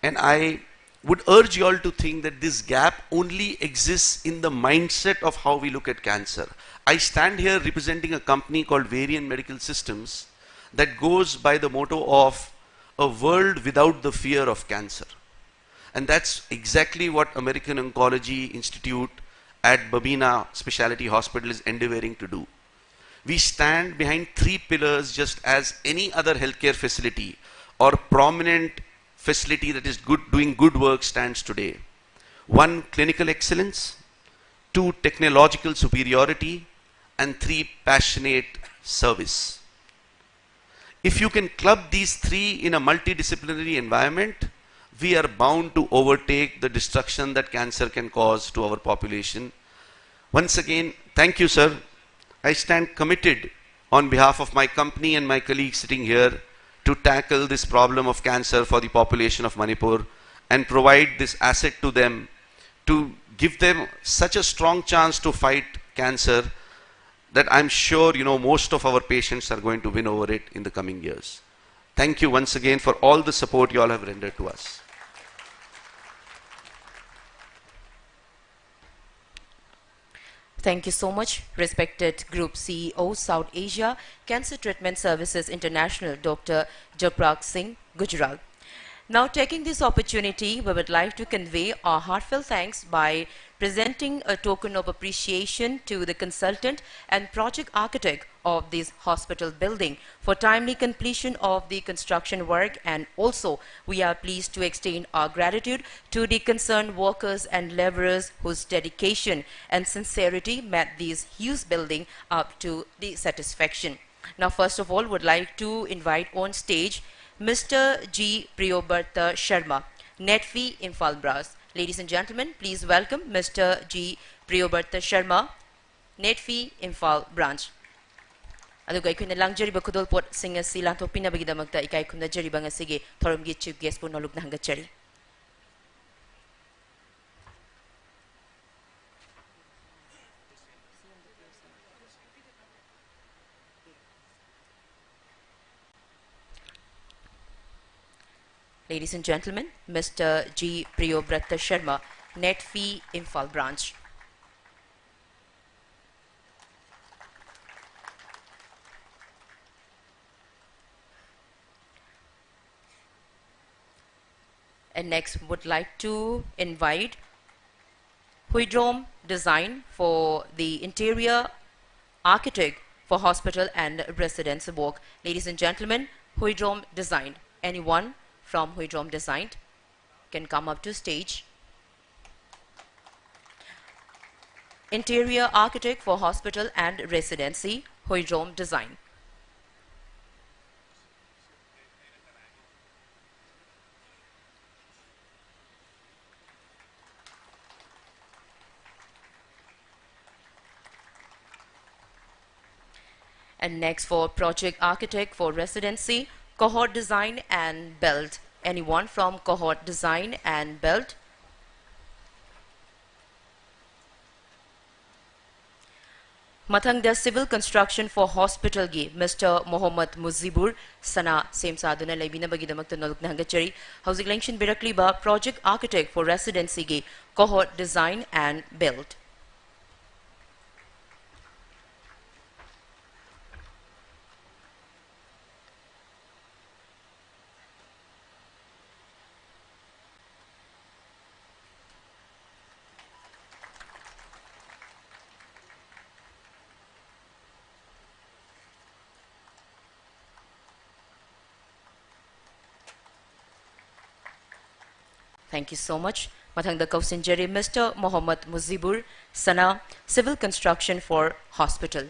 And I would urge you all to think that this gap only exists in the mindset of how we look at cancer. I stand here representing a company called Varian Medical Systems that goes by the motto of a world without the fear of cancer. And that's exactly what American Oncology Institute at Babina Specialty Hospital is endeavoring to do. We stand behind three pillars just as any other healthcare facility or prominent facility that is doing good work stands today. One, clinical excellence. Two, technological superiority. And three, passionate service. If you can club these three in a multidisciplinary environment, we are bound to overtake the destruction that cancer can cause to our population. Once again, thank you, sir. I stand committed on behalf of my company and my colleagues sitting here to tackle this problem of cancer for the population of Manipur and provide this asset to them to give them such a strong chance to fight cancer that I'm sure most of our patients are going to win over it in the coming years. Thank you once again for all the support you all have rendered to us. Thank you so much, respected Group CEO, South Asia Cancer Treatment Services International, Dr. Japrag Singh Gujral. Now, taking this opportunity, we would like to convey our heartfelt thanks by presenting a token of appreciation to the consultant and project architect of this hospital building for timely completion of the construction work, and also we are pleased to extend our gratitude to the concerned workers and laborers whose dedication and sincerity made this huge building up to the satisfaction. Now, first of all, would like to invite on stage Mr. G. Priyobarta Sharma, Netfee Imphal Branch. Ladies and gentlemen, please welcome Mr. G. Priyobarta Sharma, Netfee Imphal Branch. Aduga ikuna langjariba khudolpot sing asi lanthokpinabagidamagta ikai khunajariba ngasigi thorumgi chief guest pu nolukna hangachari. Ladies and gentlemen, Mr. G. Priyobarta Sharma, Netfee Imphal Branch. And next, would like to invite Huidrom Design for the interior architect for hospital and residence work. Ladies and gentlemen, Huidrom Design. Anyone from Huidrom Design can come up to stage. Interior architect for hospital and residency, Huidrom Design. And next, for project architect for residency, Cohort Design and Build. Anyone from Cohort Design and Build? Mathangda civil construction for hospital gi Mr. Mohammad Muzibur Sana same saduna lebina bagidamakta nolukna hangachari. Housing election birakli ba project architect for residency gi Cohort Design and Build. Thank you so much. Mathangda Kausinjari, Mr. Mohammad Muzibur Sana, civil construction for hospital.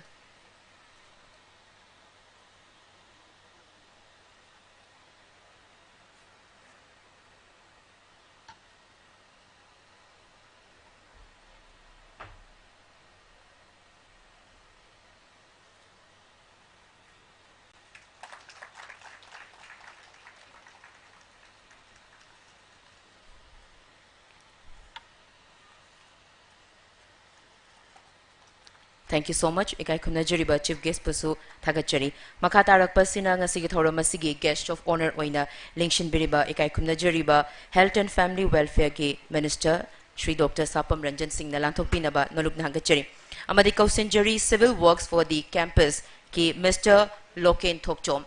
Thank you so much. Ikai Kumnajariba Chief Guest Pusu Thagachari. Makatarak Pasina Ngasigi Thora Masigi Guest of Honor Oina Lingshin Biriba Ikai Kumnajariba Health and Family Welfare Ki Minister Shri Dr. Sapam Ranjan Singh Nalanthok Pinaba Noluk Nangachari. Amadi Kausenjari Civil Works for the Campus Ki Mr. Loken Thokchom.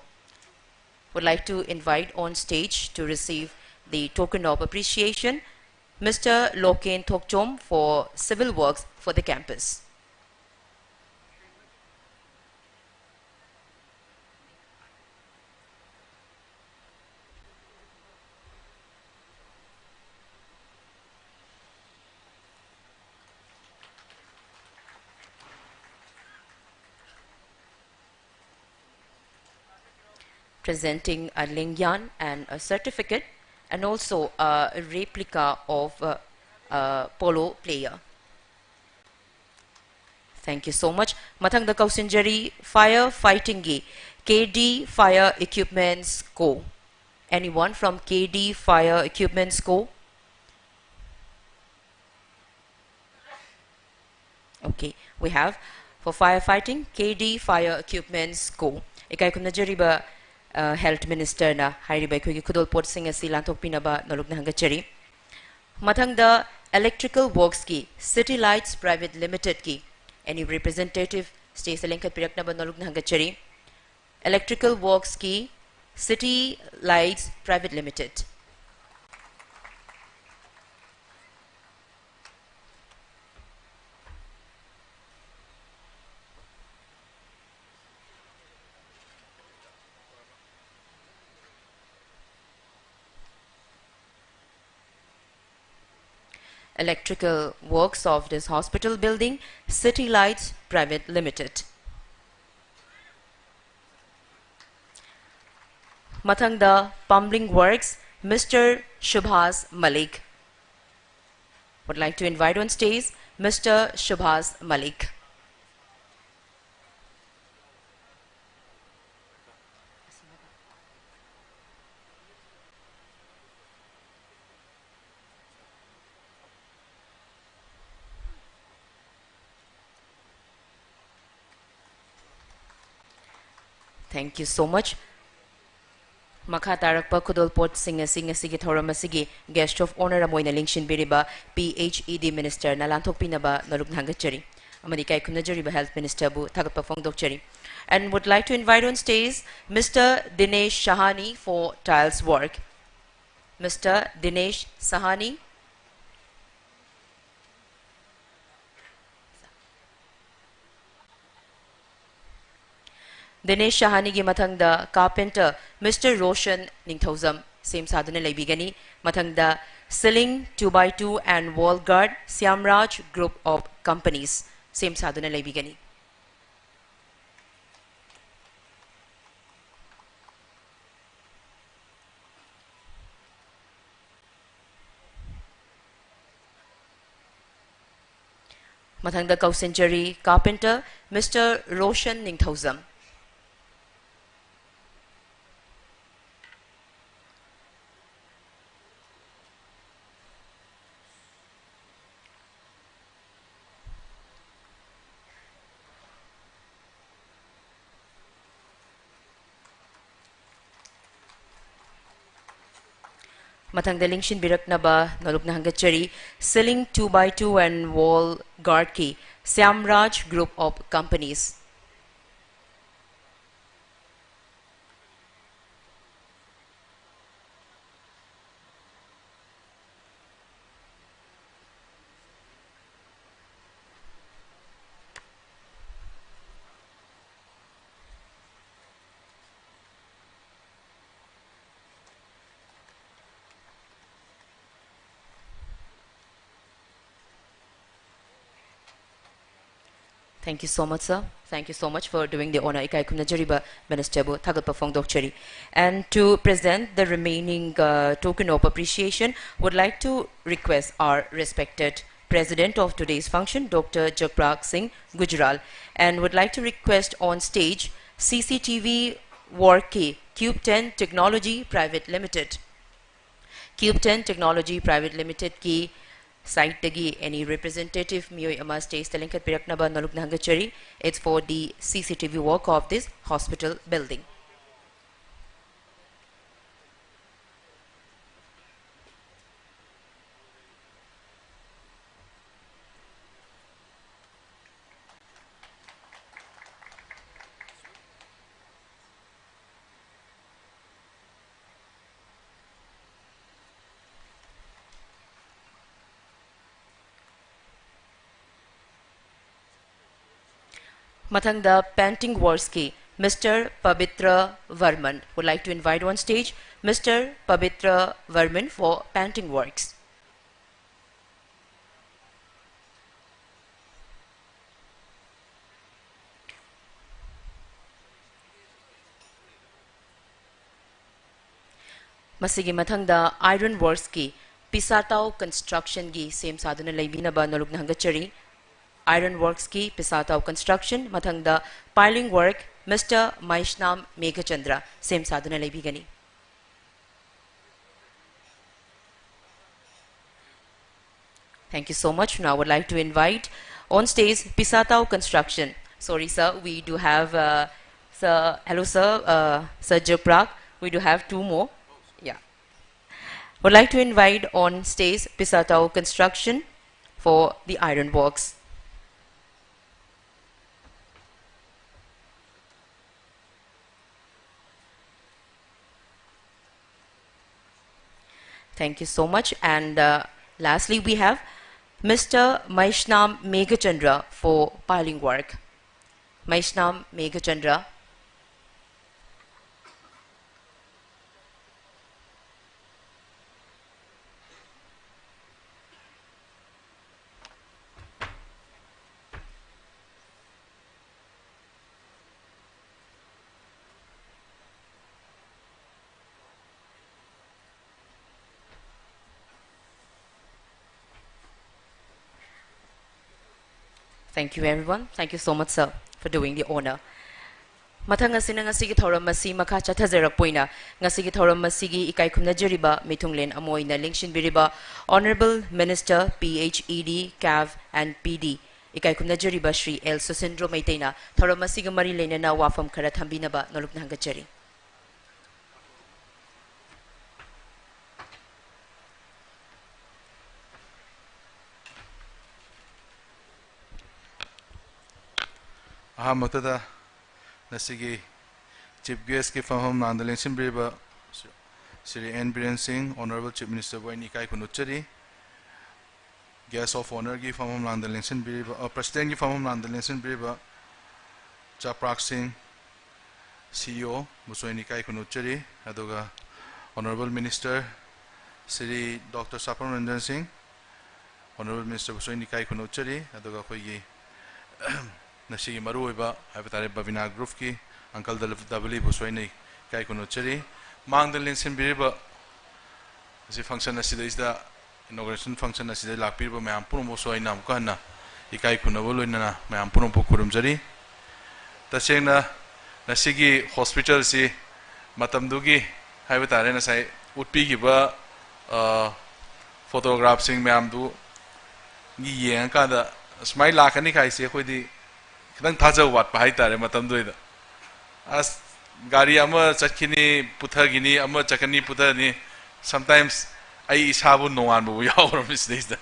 Would like to invite on stage to receive the token of appreciation Mr. Loken Thokchom for Civil Works for the Campus. Presenting a lingyan and a certificate and also a replica of a polo player. Thank you so much. Mathang da Kausinjari Fire Fighting Gi KD Fire Equipments Co. Anyone from KD Fire Equipments Co? Okay, we have for firefighting KD Fire Equipments Co. Ikai kumnajariba Health Minister na hairiba ko kudol port singa silantok pinaba noluk na hangachari. Mathang da Electrical Works ki City Lights Private Limited ki any representative stay salinkat pirak na ba noluk na hangachari. Electrical Works ki City Lights Private Limited. Electrical Works of this hospital building, City Lights Private Limited. Mathangda Pumping Works, Mr. Shubhas Malik. Would like to invite on stage Mr. Shubhas Malik. Thank you so much. Makha tarakpa kudol port singa sige thoramasigi guest of honor amoyna lingshin biriba PHED minister nalanthok pinaba naluk hangachari. Amani kai kumnajariba health minister bu thagpa fongdokchari. And would like to invite on stage Mr. Dinesh Shahani for tiles work. Mr. Dinesh Sahani. Dinesh Shahani gi mathangda carpenter Mr. Roshan Ningthozam same sadhana laibigani mathangda ceiling 2x2 and wall guard Siamraj group of companies same sadhana laibigani. Mathangda Kausenjari carpenter Mr. Roshan Ningthozam. Mathang daling shin birak na ba naluk na hangachari ceiling 2x2 and wall guard ki Siamraj group of companies. Thank you so much, sir. Thank you so much for doing the honor. Ikai kumnajariba Minister bu thagal pafong dokchari. And to present the remaining token of appreciation, would like to request our respected President of today's function, Dr. Jagprak Singh Gujral, and would like to request on stage CCTV Warke Cube 10 Technology Private Limited. Cube 10 Technology Private Limited ki site tagi any representative mioi ama stage telinkat piraknaba nalukna hangachari. It's for the CCTV work of this hospital building. Mathangda painting works ki Mr. Pabitra Varman would like to invite on stage Mr. Pabitra Varman for painting works. Masigi mathangda iron works ki Pisatao construction gi same saduna laibina ba nalugna hangachari. Iron works ki Pisatao construction mathangda piling work Mr. Maishnam Meghachandra same saduna laibigani. Thank you so much. Now I would like to invite on stage Pisatao construction. Sorry sir, we do have sir, hello sir, Sir Japrak. We do have two more. Yeah. Would like to invite on stage Pisatao construction for the iron works. Thank you so much. And lastly, we have Mr. Maishnam Meghachandra for piling work. Maishnam Meghachandra. Thank you everyone. Thank you so much sir for doing the honor. Mathang asina ngasigi thoram masi makha chathajarak poina ngasigi thoram masigi ikai khumna jariba mithunglen amoina lingshin biriba Honorable Minister PHED CAV and PD ikai khumna jariba Shri L Susindro Maitaina thoram masigi mari lenana wafam khara thambinaba nolukna hangachari. Ahamutada Nasigi Chief Guest ki Faham Nandalenshin Briba Sri N. Biren Singh, Honorable Chief Minister Wainikai Kunuchari, Guest of Honor ki Faham Nandalenshin Briba, President ki Faham Nandalenshin Briba, Japrak Singh, CEO, Muswainikai Kunuchari, Adoga Honorable Minister Sri Dr. Sapam Ranjan Singh, Honorable Minister Muswainikai Kunuchari, Adoga Koigi. Nasi maru iba habatare Babina Group ki Uncle Dabali Buswani Kai Kunuchari Mang the Linsin Biriba as function as is the inauguration function as the Lapiba Mampun Boswai Namkana Ikai Kunavulina Mampun Kurumjari Tashena Nasigi Hospital si Matamdugi habatare Nasai would be giver photographing Mamdu Yanka Smile Lakani I say with the Then Taja what Pahita Matamduida. As Gari Ama Chakini Putagini, Ama Chakani Putani, sometimes I isabu no one, but we all from this days.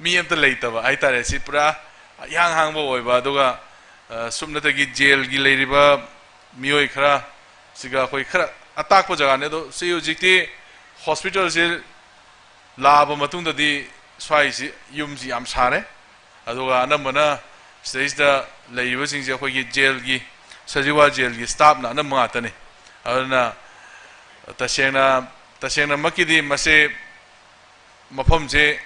Me and the later, I tell Sipra, young Hangbo, Badoga, Sumnatagi jail, Gilariba, Mioikra, Siga Hoikra, attack Pojanedo, see you GT, hospitals, Laba Matunda di Swai Yumzi Amsare, Adoga Anamana. Stage the Layusing the jail, Sajiwa jail, stop na Matani. Arna Tashena Makidi Mase Mapomje,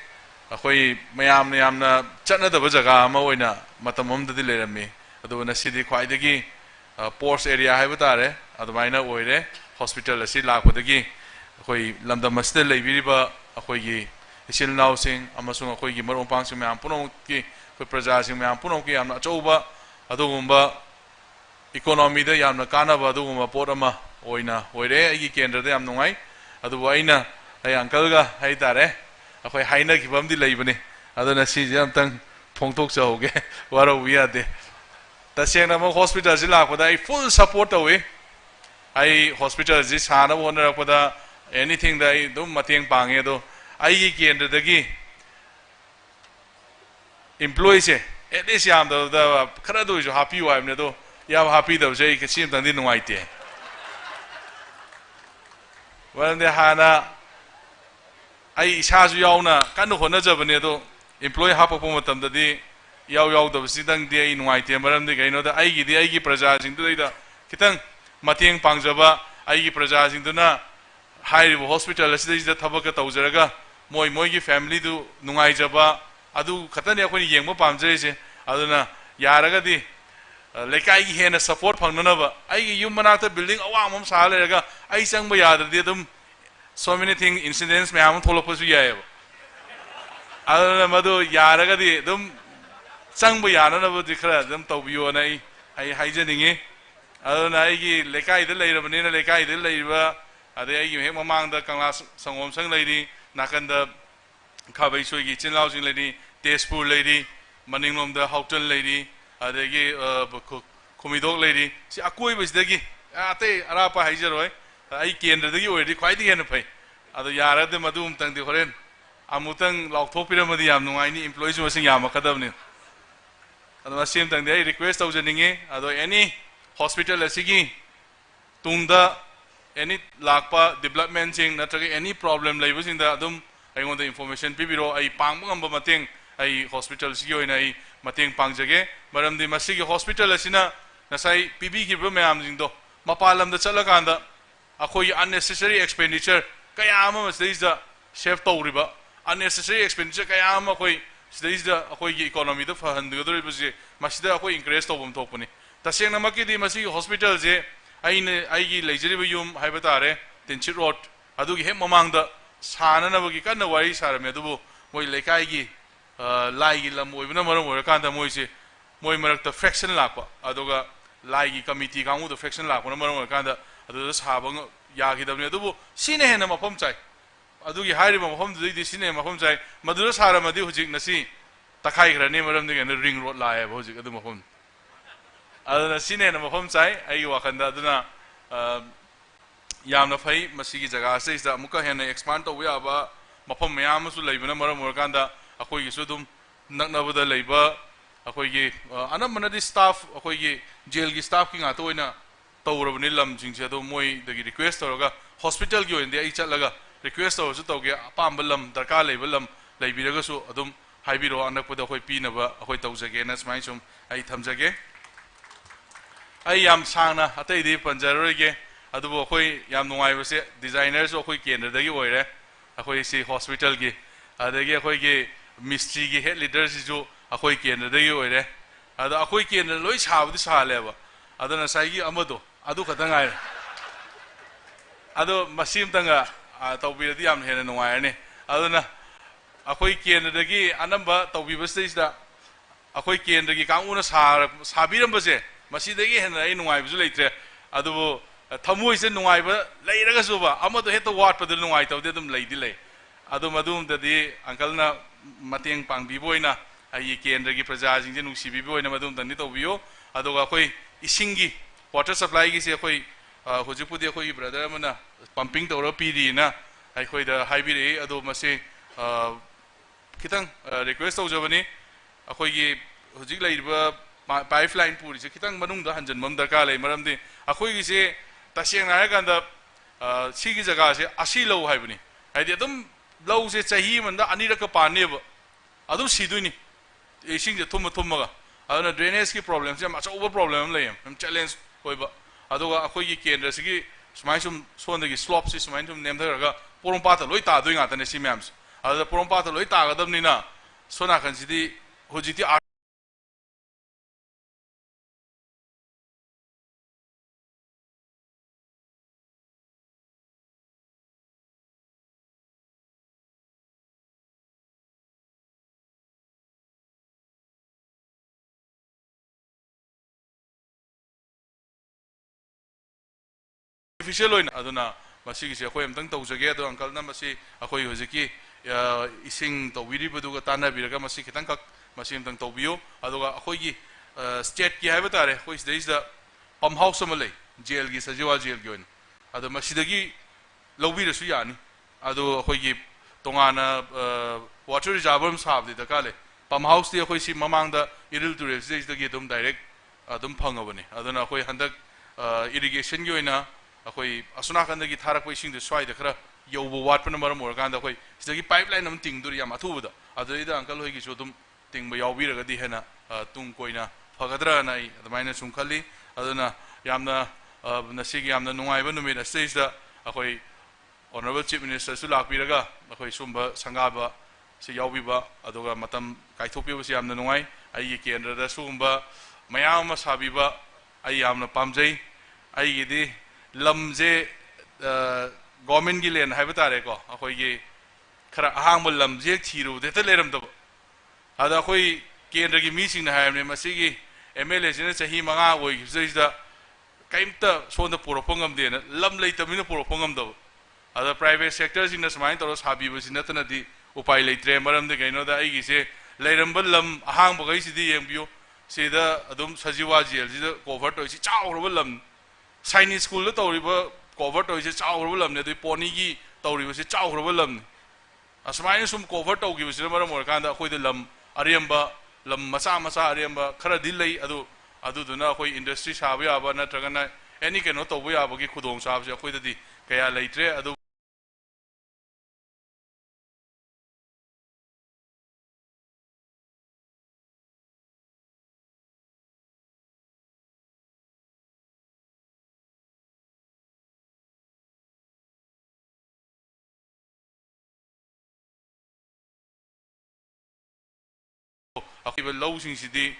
Ahoy Mayam Yamna, Chana the Bajaga, Mawina, Matamum the Dilerami, Adona City Quaidagi, Ports area Habatare, Adamina Oire, Hospital, a Silla Podagi, Ahoy Lambda Mastel, Viriba, Ahoy, Isil Nausing, Amazon Ahoy, Maron Pansum, Ampunoki. Prajasing Mampunoki, I'm not over Adumba economy, the Yamakana, Baduma, Porama, Oina, Oire, Ikenda, the Amnoi, Aduaina, Ayankalga, Haitare, ꯑꯩꯈꯣꯏ ꯍꯥꯏꯅꯈꯤꯕ ꯑꯃꯗꯤ ꯂꯩꯕꯅꯤ ꯑꯗꯨꯅ ꯁꯤꯁꯦ ꯑꯝꯇꯪ ꯐꯣꯡꯗꯣꯛꯆꯍꯧꯒꯦ ꯋꯥꯔꯧꯕ ꯌꯥꯗꯦ ꯇꯁꯦꯡꯅ ꯑꯃꯨꯛ ꯍꯣꯁꯄꯤꯇꯥꯜꯁꯤ ꯂꯥꯛꯄꯗ ꯑꯩ ꯐꯨꯜ ꯁꯞꯄꯣꯔꯠ ꯇꯧꯏ ꯑꯩ ꯍꯣꯁꯄꯤꯇꯥꯜꯁꯤ ꯁꯥꯅꯕ ꯍꯣꯠꯅꯔꯛꯄꯗ ꯑꯦꯅꯤꯊꯤꯡꯗ ꯑꯩ ꯑꯗꯨꯝ ꯃꯇꯦꯡ ꯄꯥꯡꯉꯦ ꯑꯗꯣ ꯑꯩꯒꯤ ꯀꯦꯟꯗ꯭ꯔꯗꯒꯤ ꯏꯝꯄ꯭ꯂꯣꯌꯤꯁꯦ ꯑꯦꯠꯂꯤꯁ ꯌꯥꯝꯗꯕꯗ ꯈꯔꯗ ꯑꯣꯏꯔꯁꯨ ꯍꯥꯞꯄꯤꯌꯨ ꯍꯥꯏꯕꯅꯤ ꯑꯗꯣ ꯌꯥꯝ ꯍꯥꯞꯄꯤꯗꯕꯁꯦ ꯑꯩ ꯁꯤ ꯑꯝꯇꯪꯗꯤ ꯅꯨꯡꯉꯥꯏꯇꯦ ꯃꯔꯝꯗꯤ ꯍꯥꯟꯅ ꯑꯩ ꯏꯁꯥꯁꯨ ꯌꯥꯎꯅ ꯀꯟꯅ ꯍꯣꯠꯅꯖꯕꯅꯤ ꯑꯗꯣ ꯏꯝꯄ꯭ꯂꯣꯌꯤ ꯍꯥꯞꯄꯛꯄ ꯃꯇꯝꯗꯗꯤ ꯌꯥꯎꯗꯕꯁꯤꯗꯪꯗꯤ ꯑꯩ ꯅꯨꯡꯉꯥꯏꯇꯦ ꯃꯔꯝꯗꯤ ꯀꯩꯅꯣꯗ ꯑꯩꯒꯤꯗꯤ ꯑꯩꯒꯤ ꯄ꯭ꯔꯖꯥꯁꯤꯡꯗꯨꯗꯩꯗ ꯈꯤꯇꯪ ꯃꯇꯦꯡ ꯄꯥꯡꯖꯕ ꯑꯩꯒꯤ ꯄ꯭ꯔꯖꯥꯁꯤꯡꯗꯨꯅ ꯍꯥꯏꯔꯤꯕ ꯍꯣꯁꯄꯤꯇꯥꯜ ꯑꯁꯤꯗꯩꯁꯤꯗ ꯊꯕꯛꯀ ꯇꯧꯖꯔꯒ ꯃꯣꯏꯒꯤ ꯐꯦꯃꯤꯂꯤꯗꯨ ꯅꯨꯡꯉꯥꯏꯖꯕ ꯑꯗꯨ ꯈꯛꯇꯅꯤ ꯑꯩꯈꯣꯏꯅ ꯌꯦꯡꯕ ꯄꯥꯝꯖꯔꯤꯁꯦ ꯑꯗꯨꯅ ꯌꯥꯔꯒꯗꯤ ꯂꯩꯀꯥꯏꯒꯤ ꯍꯦꯟꯅ ꯁꯄꯣꯔꯠ ꯐꯪꯅꯅꯕ ꯑꯩꯒꯤ ꯌꯨꯝ ꯃꯅꯥꯛꯇ ꯕꯤꯜꯗꯤꯡ ꯑꯋꯥꯡꯕ ꯑꯃ ꯁꯥ ꯂꯩꯔꯒ ꯑꯩ ꯆꯪꯕ ꯌꯥꯗ꯭ꯔꯗꯤ ꯑꯗꯨꯝ so many things incidents ꯃꯌꯥꯝ ꯑꯃ ꯊꯣꯛꯂꯛꯄꯁꯨ ꯌꯥꯏꯑꯕ ꯑꯗꯨꯅ ꯃꯗꯨ ꯌꯥꯔꯒꯗꯤ ꯑꯗꯨꯝ ꯆꯪꯕ ꯌꯥꯅꯅꯕꯗꯤ ꯈꯔ ꯑꯗꯨꯝ ꯇꯧꯕꯤꯌꯣꯅ ꯑꯩ ꯍꯥꯏꯖꯅꯤꯡꯉꯤ ꯑꯗꯨꯅ ꯑꯩꯒꯤ ꯂꯩꯀꯥꯏꯗ ꯂꯩꯔꯕꯅꯤꯅ ꯂꯩꯀꯥꯏꯗ ꯂꯩꯔꯤꯕ ꯑꯗꯩ ꯑꯩꯒꯤ ꯍꯦꯛ ꯃꯃꯥꯡꯗ ꯀꯪꯂꯥ ꯁꯪꯒꯣꯝꯁꯪ ꯂꯩꯔꯤ ꯅꯥꯀꯟꯗ ꯈꯥꯕꯩꯁꯣꯏꯒꯤ ꯏꯆꯤꯟ ꯏꯅꯥꯎꯁꯤꯡ ꯂꯩꯔꯤ ꯇꯦꯖꯄꯨꯔ ꯂꯩꯔꯤ ꯃꯅꯤꯡꯂꯣꯝꯗ ꯍꯥꯎꯇꯟ ꯂꯩꯔꯤ ꯑꯗꯒꯤ ꯈꯨꯃꯤꯗꯣꯛ ꯂꯩꯔꯤ ꯁꯤ ꯑꯀꯣꯏꯕꯁꯤꯗꯒꯤ ꯑꯇꯩ ꯑꯔꯥꯞꯄ ꯍꯥꯏꯖꯔꯣꯏ ꯑꯩ ꯀꯦꯟꯗ꯭ꯔꯗꯒꯤ ꯑꯣꯏꯔꯗꯤ ꯈ꯭ꯋꯥꯏꯗꯒꯤ ꯍꯦꯟꯅ ꯐꯩ ꯑꯗꯣ ꯌꯥꯔꯒꯗꯤ ꯃꯗꯨ ꯑꯃꯇꯪꯗꯤ ꯍꯣꯔꯦꯟ ꯑꯃꯨꯛꯇꯪ ꯂꯥꯎꯊꯣꯛꯄꯤꯔꯝꯃꯗꯤ ꯌꯥꯝ ꯅꯨꯡꯉꯥꯏꯅꯤ ꯏꯝꯄ꯭ꯂꯣꯌꯤꯁꯨ ꯃꯁꯤꯡ ꯌꯥꯝꯃꯛꯀꯗꯕꯅꯤ ꯑꯗꯣ ꯃꯁꯤ ꯑꯃꯇꯪꯗꯤ ꯑꯩ ꯔꯤꯀ꯭ꯋꯦꯁ ꯇꯧꯖꯅꯤꯡꯉꯤ ꯑꯗꯣ ꯑꯦꯅꯤ ꯍꯣꯁꯄꯤꯇꯥꯜ ꯑꯁꯤꯒꯤ ꯇꯨꯡꯗ ꯑꯦꯅꯤ ꯂꯥꯛꯄ ꯗꯤꯕꯦꯂꯞꯃꯦꯟꯁꯤꯡ ꯅꯠꯇ꯭ꯔꯒ ꯑꯦꯅꯤ ꯄ꯭ꯔꯣꯕ꯭ꯂꯦꯝ ꯂꯩꯕꯁꯤꯡꯗ ꯑꯗꯨꯝ ꯑꯩꯉꯣꯟꯗ ꯏꯟꯐꯣꯔꯃꯦꯁꯟ ꯄꯤꯕꯤꯔꯣ ꯑꯩ ꯄꯥꯡꯕ ꯉꯝꯕ ꯃꯇꯦꯡ ꯑꯩ ꯍꯣꯁꯄꯤꯇꯥꯜꯁꯤꯒꯤ ꯑꯣꯏꯅ ꯑꯩ ꯃꯇꯦꯡ ꯄꯥꯡꯖꯒꯦ ꯃꯔꯝꯗꯤ ꯃꯁꯤꯒꯤ ꯍꯣꯁꯄꯤꯇꯥꯜ ꯑꯁꯤꯅ ꯉꯁꯥꯏ ꯄꯤꯕꯤꯈꯤꯕ ꯃꯌꯥꯝꯁꯤꯡꯗꯣ ꯃꯄꯥꯟ ꯂꯝꯗ ꯆꯠꯂꯀꯥꯟꯗ ꯑꯩꯈꯣꯏꯒꯤ unnecessary expenditure ꯀꯌꯥ ꯑꯃ ꯃꯁꯤꯗꯩꯁꯤꯗ ꯁꯦꯞ ꯇꯧꯔꯤꯕ unnecessary expenditure ꯀꯌꯥ ꯑꯃ ꯑꯩꯈꯣই ꯁꯤꯗꯩꯁꯤꯗ ꯑꯩꯈꯣꯏꯒꯤ ꯏꯀꯣꯅꯣꯃꯤꯗ ꯐꯍꯟꯒꯗꯧꯔꯤꯕꯁꯦ ꯃꯁꯤꯗ ꯑꯩꯈꯣꯏ ꯏꯟꯀꯔꯦꯖ ꯇꯧꯐꯝ ꯊꯣꯛꯄꯅꯤ ꯇꯁꯦꯡꯅꯃꯛꯀꯤꯗꯤ ꯃꯁꯤꯒꯤ ꯍꯣꯁꯄꯤꯇꯥꯜꯁꯦ ꯑꯩꯒꯤ ꯂꯩꯖꯔꯤꯕ ꯌꯨꯝ ꯍꯥꯏꯕ ꯇꯥꯔꯦ ꯇꯤꯟꯁꯤꯠ ꯔꯣꯗ ꯑꯗꯨꯒꯤ ꯍꯦꯛ ꯃꯃꯥꯡꯗ ꯁꯥꯅꯅꯕꯒꯤ ꯀꯟꯅ ꯋꯥꯔꯤ ꯁꯥꯔꯝꯃꯦ ꯑꯗꯨꯕꯨ ꯃꯣꯏ ꯂꯩꯀꯥꯏꯒꯤ ꯂꯥꯏꯒꯤ ꯂꯝ ꯑꯣꯏꯕꯅ ꯃꯔꯝ ꯑꯣꯏꯔꯀꯥꯟꯗ ꯃꯣꯏꯁꯦ ꯃꯣꯏ ꯃꯔꯛꯇ ꯐ꯭ꯔꯦꯛꯁꯟ ꯂꯥꯛꯄ ꯑꯗꯨꯒ ꯂꯥꯏꯒꯤ ꯀꯃꯤꯇꯤ ꯀꯥꯡꯕꯨꯗ ꯐ꯭ꯔꯦꯛꯁꯟ ꯂꯥꯛꯄꯅ ꯃꯔꯝ ꯑꯣꯏꯔꯀꯥꯟꯗ ꯑꯗꯨꯗ ꯁꯥꯕ ꯌꯥꯈꯤꯗꯕꯅꯤ ꯑꯗꯨꯕꯨ ꯁꯤꯅ ꯍꯦꯟꯅ ꯃꯐꯝ ꯆꯥꯏ ꯑꯗꯨꯒꯤ ꯍꯥꯏꯔꯤꯕ ꯃꯐꯝꯗꯨꯗꯩꯗꯤ ꯁꯤꯅ ꯍꯦꯟꯅ ꯃꯐꯝ ꯆꯥꯏ ꯃꯗꯨꯗ ꯁꯥꯔꯝꯃꯗꯤ ꯍꯧꯖꯤꯛ ꯉꯁꯤ ꯇꯛꯈꯥꯏꯈ꯭ꯔꯅꯤ ꯃꯔꯝꯗꯤ ꯀꯩꯅꯣ ꯔꯤꯡ ꯔꯣꯗ ꯂꯥꯛꯑꯦꯕ ꯍꯧꯖꯤꯛ ꯑꯗꯨ ꯃꯐꯝ ꯑꯗꯨꯅ ꯁꯤꯅ ꯍꯦꯟꯅ ꯃꯐꯝ ꯆꯥꯏ ꯑꯩꯒꯤ ꯋꯥꯈꯜꯗ ꯑꯗꯨꯅ ꯌꯥꯝꯅ ꯐꯩ ꯃꯁꯤꯒꯤ ꯖꯒꯥ ꯑꯁꯤꯗ ꯑꯃꯨꯛꯀ ꯍꯦꯟꯅ ꯑꯦꯛꯁꯄꯥꯟ ꯇꯧꯕ ꯌꯥꯕ ꯃꯐꯝ ꯃꯌꯥꯝ ꯑꯃꯁꯨ ꯂꯩꯕꯅ ꯃꯔꯝ ꯑꯣꯏꯔꯀꯥꯟꯗ ꯑꯩꯈꯣꯏꯒꯤꯁꯨ ꯑꯗꯨꯝ ꯅꯛꯅꯕꯗ ꯂꯩꯕ ꯑꯩꯈꯣꯏꯒꯤ ꯑꯅꯝꯕꯅꯗꯤ ꯁ꯭ꯇꯥꯐ ꯑꯩꯈꯣꯏꯒꯤ ꯖꯦꯜꯒꯤ ꯁ꯭ꯇꯥꯐꯀꯤ ꯉꯥꯛꯇ ꯑꯣꯏꯅ ꯇꯧꯔꯕꯅꯤ ꯂꯝꯁꯤꯡꯁꯦ ꯑꯗꯣ ꯃꯣꯏꯗꯒꯤ ꯔꯤꯀ꯭ꯋꯦꯁ ꯇꯧꯔꯒ ꯍꯣꯁꯄꯤꯇꯥꯜꯒꯤ ꯑꯣꯏꯅꯗꯤ ꯑꯩ ꯆꯠꯂꯒ ꯔꯤꯀ꯭ꯋꯦꯁ ꯇꯧꯔꯁꯨ ꯇꯧꯒꯦ ꯑꯄꯥꯝꯕ ꯂꯝ ꯗꯔꯀꯥꯔ ꯂꯩꯕ ꯂꯝ ꯂꯩꯕꯤꯔꯒꯁꯨ ꯑꯗꯨꯝ ꯍꯥꯏꯕꯤꯔꯛꯑꯣ ꯑꯅꯛꯄꯗ ꯑꯩꯈꯣꯏ ꯄꯤꯅꯕ ꯑꯩꯈꯣꯏ ꯇꯧꯖꯒꯦꯅ ꯁꯨꯃꯥꯏꯅ ꯁꯨꯝ ꯑꯩ ꯊꯝꯖꯒꯦ ꯑꯩ ꯌꯥꯝ ꯁꯥꯡꯅ ꯑꯇꯩꯗꯤ ꯄꯟꯖꯔꯔꯣꯏꯒꯦ ꯑꯗꯨꯕꯨ ꯑꯩꯈꯣꯏ ꯌꯥꯝ ꯅꯨꯡꯉꯥꯏꯕꯁꯦ ꯗꯤꯖꯥꯏꯅꯔꯁꯨ ꯑꯩꯈꯣꯏ ꯀꯦꯟꯗ꯭ꯔꯗꯒꯤ ꯑꯣꯏꯔꯦ ꯑꯩꯈꯣꯏ ꯁꯤ ꯍꯣꯁꯄꯤꯇꯥꯜꯒꯤ ꯑꯗꯒꯤ ꯑꯩꯈꯣꯏꯒꯤ ꯃꯤꯁꯇ꯭ꯔꯤꯒꯤ ꯍꯦꯗ ꯂꯤꯗꯔꯁꯤꯁꯨ ꯑꯩꯈꯣꯏ ꯀꯦꯟꯗ꯭ꯔꯗꯒꯤ ꯑꯣꯏꯔꯦ ꯑꯗꯣ ꯑꯩꯈꯣꯏ ꯀꯦꯟꯗ꯭ꯔ ꯂꯣꯏ ꯁꯥꯕꯗꯤ ꯁꯥꯍꯜꯂꯦꯕ ꯑꯗꯣ ꯉꯁꯥꯏꯒꯤ ꯑꯃꯗꯣ ꯑꯗꯨ ꯈꯛꯇ ꯉꯥꯏꯔꯦ ꯑꯗꯣ ꯃꯁꯤ ꯑꯃꯇꯪꯒ ꯇꯧꯕꯤꯔꯗꯤ ꯌꯥꯝ ꯍꯦꯟꯅ ꯅꯨꯡꯉꯥꯏꯔꯅꯤ ꯑꯗꯨꯅ ꯑꯩꯈꯣꯏ ꯀꯦꯟꯗ꯭ꯔꯗꯒꯤ ꯑꯅꯝꯕ ꯇꯧꯕꯤꯕꯁꯤꯗꯩꯁꯤꯗ ꯑꯩꯈꯣꯏ ꯀꯦꯟꯗ꯭ꯔꯒꯤ ꯀꯥꯡꯕꯨꯅ ꯁꯥꯕꯤꯔꯝꯕꯁꯦ ꯃꯁꯤꯗꯒꯤ ꯍꯦꯟꯅ ꯑꯩ ꯅꯨꯡꯉꯥꯏꯕꯁꯨ ꯂꯩꯇ꯭ꯔꯦ ꯑꯗꯨꯕꯨ ꯊꯃꯣꯏꯁꯦ ꯅꯨꯡꯉꯥꯏꯕ ꯂꯩꯔꯒꯁꯨꯕ ꯑꯃꯗꯣ ꯍꯦꯛꯇ ꯋꯥꯠꯄꯗ ꯅꯨꯡꯉꯥꯏꯇꯕꯗꯤ ꯑꯗꯨꯝ ꯂꯩꯗꯤ ꯂꯩ ꯑꯗꯨ ꯃꯗꯨꯝꯗꯗꯤ ꯑꯪꯀꯜꯅ ꯃꯇꯦꯡ ꯄꯥꯡꯕꯤꯕ ꯑꯣꯏꯅ ꯑꯩꯒꯤ ꯀꯦꯟꯗ꯭ꯔꯒꯤ ꯄ꯭ꯔꯖꯥꯁꯤꯡꯁꯦ ꯅꯨꯡꯁꯤꯕꯤꯕ ꯑꯣꯏꯅ ꯃꯗꯨꯝꯇꯪꯗꯤ ꯇꯧꯕꯤꯌꯨ ꯑꯗꯨꯒ ꯑꯩꯈꯣꯏ ꯏꯁꯤꯡꯒꯤ ꯋꯥꯇꯔ ꯁꯄ꯭ꯂꯥꯏꯒꯤꯁꯦ ꯑꯩꯈꯣꯏ ꯍꯧꯖꯤꯛꯄꯨꯗꯤ ꯑꯩꯈꯣꯏꯒꯤ ꯕ꯭ꯔꯗꯔ ꯑꯃꯅ ꯄꯝꯄꯤꯡ ꯇꯧꯔ ꯄꯤꯔꯤꯅ ꯑꯩꯈꯣꯏꯗ ꯍꯥꯏꯕꯤꯔꯛꯏ ꯑꯗꯣ ꯃꯁꯤ ꯈꯤꯇꯪ ꯔꯤꯀ꯭ꯋꯦꯁ ꯇꯧꯖꯕꯅꯤ ꯑꯩꯈꯣꯏꯒꯤ ꯍꯧꯖꯤꯛ ꯂꯩꯔꯤꯕ ꯄꯥꯏꯞ ꯂꯥꯏꯟ ꯄꯨꯔꯤꯁꯦ ꯈꯤꯇꯪ ꯃꯅꯨꯡꯗ ꯍꯟꯖꯤꯟꯕ ꯑꯃ ꯗꯔꯀꯥꯔ ꯂꯩ ꯃꯔꯝꯗꯤ ꯑꯩꯈꯣꯏꯒꯤꯁꯦ ꯇꯁꯦꯡꯅ ꯍꯥꯏꯔꯀꯥꯟꯗ ꯁꯤꯒꯤ ꯖꯒꯥꯁꯦ ꯑꯁꯤ ꯂꯧ ꯍꯥꯏꯕꯅꯤ ꯍꯥꯏꯗꯤ ꯑꯗꯨꯝ ꯂꯧꯁꯦ ꯆꯍꯤ ꯑꯃꯗ ꯑꯅꯤꯔꯛꯀ ꯄꯥꯟꯅꯦꯕ ꯑꯗꯨꯝ ꯁꯤꯗꯣꯏꯅꯤ ꯏꯁꯤꯡꯁꯦ ꯊꯨꯝꯃꯒ ꯑꯗꯨꯅ ꯗ꯭ꯔꯦꯅꯦꯖꯀꯤ ꯄ꯭ꯔꯣꯕ꯭ꯂꯦꯝꯁꯦ ꯌꯥꯝ ꯑꯆꯧꯕ ꯄ꯭ꯔꯣꯕ꯭ꯂꯦꯝ ꯑꯃ ꯂꯩꯌꯦ ꯌꯥꯝ ꯆꯦꯂꯦꯟꯖ ꯑꯣꯏꯕ ꯑꯗꯨꯒ ꯑꯩꯈꯣꯏꯒꯤ ꯀꯦꯟꯗ꯭ꯔꯁꯤꯒꯤ ꯁꯨꯃꯥꯏꯅ ꯁꯨꯝ ꯁꯣꯟꯗꯒꯤ ꯁ꯭ꯂꯣꯞꯁꯤ ꯁꯨꯃꯥꯏꯅ ꯁꯨꯝ ꯅꯦꯝꯊꯔꯒ ꯄꯣꯔꯣꯝꯄꯥꯠꯇ ꯂꯣꯏ ꯇꯥꯗꯣꯏ ꯉꯥꯛꯇꯅꯦ ꯁꯤ ꯃꯌꯥꯝꯁꯦ ꯑꯗꯨꯗ ꯄꯣꯔꯣꯝꯄꯥꯠꯇ ꯂꯣꯏ ꯇꯥꯒꯗꯕꯅꯤꯅ ꯁꯣꯝ ꯅꯥꯀꯟꯁꯤꯗꯤ ꯍꯧꯖꯤꯛꯇꯤ ꯑꯣꯐꯤꯁꯤꯌꯦꯜ ꯑꯣꯏꯅ ꯑꯗꯨꯅ ꯃꯁꯤꯒꯤꯁꯦ ꯑꯩꯈꯣꯏ ꯑꯝꯇꯪ ꯇꯧꯖꯒꯦ ꯑꯗꯣ ꯑꯪꯀꯜꯅ ꯃꯁꯤ ꯑꯩꯈꯣꯏ ꯍꯧꯖꯤꯛꯀꯤ ising tawiribuduga tanabiraga masi kitang kak masi amtang tawbiyo aduga akhoi state ki haiba tare khoi sida pump house amalai jail gi sajiwa jail gi oin adu masidagi lobirasu yani adu akhoi gi tongana water reservoir sabdi da kale pump house ti akhoi si mamang da iril turel sida gi dum direct adum phangabani aduna akhoi handak irrigation gi oina akhoi asuna kan da gi tharak ising de swai da khara yobu wat pan maram or kan da akhoi sida gi pipeline am ting duri yam athu da adu ida uncle hoi gi so dum ting ba yawi raga di hena tung koina fagadra nai admaina sum khali aduna yamna nasigi yamna nungai ba numit stage da akhoi honorable chief minister su lak biraga akhoi sumba sangaba si yawi ba aduga matam kaithopi ba si yamna nungai ai kendra da sumba mayam ma sabi ba ai yamna pamjai ai gi di lamje government gi len haiba tare ko akhoi gi khara ahang bul lamje thiru de ta leram da ada akhoi kendra gi mi sing na haimne masigi MLA sina chahi manga oi sida kaimta sonda puropongam de na lam leitamina puropongam da ada private sector sina smain toros habi basina tana di upai leitre maram de gaino da ai gi se leiramba lam ahang bagai sidi yengbiyo sida adum sajiwa jel sida cover to si chawrba lam Chinese school da tawriba cover to si chawrba lam ne de poni gi tawriba si chawrba lam asmain sum cover to gi basina maram or kan da khoi de lam ariamba lam masa masa ariamba khara dilai adu duna khoi industry sabu ya ba na tragana any keno to bu ya ba gi khudong sab se khoi di kaya leitre adu akhoi low sing sidi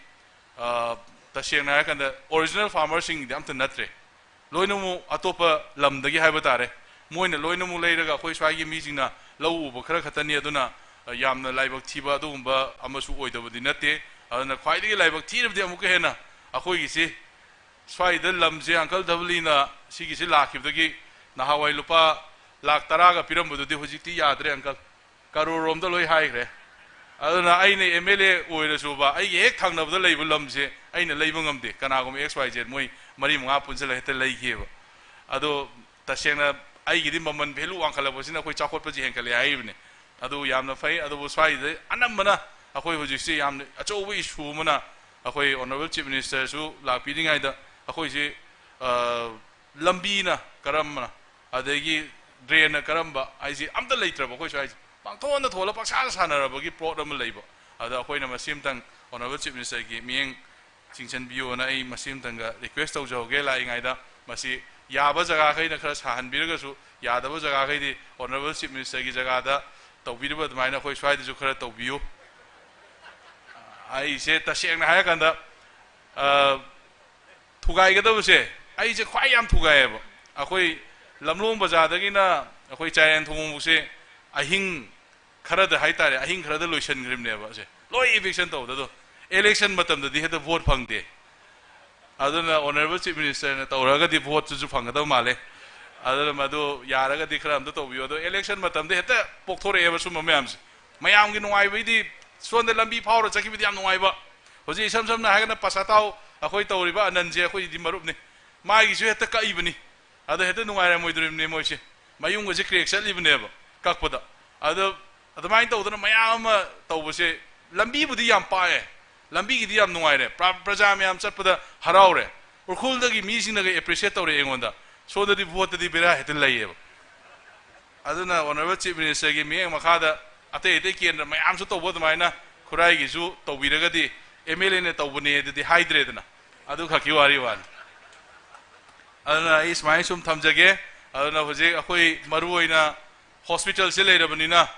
tasena kan da original farmer sing dam ta natre loinamu atopa lamdagi haiba tare moina loinamu leiraga khoi swai gi mi singna low uba khara khatani aduna yamna laibak thiba adumba amasu oidabadi nate aduna khwaidagi laibak thirabdi amuka hena akhoi gi si swai da lamje uncle dablina sigi si lakhibdagi nahawai lupa lakh taraga pirambududi hojikti yadre uncle karorom da loi haigre aduna aine MLA oirasu ba ai hek thangnabda leibu lamse aina leibu ngamde kanagum XYZ moi mari munga punsela heta leikeba ado tasena ai gidi maman belu wankala bosina koi chakot paji henkale aibne ado yamna fai ado boswai de anamana akoi hojisi yamna achobu issue mana akoi honorable chief minister su lakpidingai da akoi si lambina karamna adegi drain karamba aisi amta leitraba koi swai pangthon thola paksa sanarabagi problem leiba ada akoina masimtang honorable chief minister gi mieng chingchan bio na ai masimtang ga request tau joge lai ngai da masi yaba jaga khai na khara sahan biraga su yadaba jaga khai di honorable chief minister gi jaga da tawbirba dmaina khoi swai du khara tawbiyo ai se taseng na ha kan da thugai ga da se ai je khwai yam thugai ba akoi lamlom baza da gi na akoi chayan thung se ahing khara da haitare ahing khara da loisan grim ne ba se loi eviction to da election matam da di heta vote phang de aduna honorable chief minister na tawraga di vote chu phang da male aduna madu yaraga di khram da to biyo do election matam de heta pokthore eba sum mayam se mayam gi nuai bai di son da lambi phawra chaki bi yam nuai ba hoji sam sam na ha na pasatau akhoi tawri ba ananje akhoi di marup ne mai gi ju heta kai bani ada heta nuai ra moi drim ne moi se mayung gi create sal ibne ba kakpada ada adamain to dana mayam to bose lambi budi yam pae lambi gi di yam nuai re praja myam chatpada harau re urkhul da gi mi sing na ge appreciate to re engonda so da di vote di bera hetel lai aduna honorable chief minister gi mi makhada ate ate ki na mayam su to bod maina khurai gi su to biraga di MLA ne to bune di hydre dana adu khaki wari wan aduna is mai sum thamjage aduna hoje akhoi maru oina hospital se le rabanina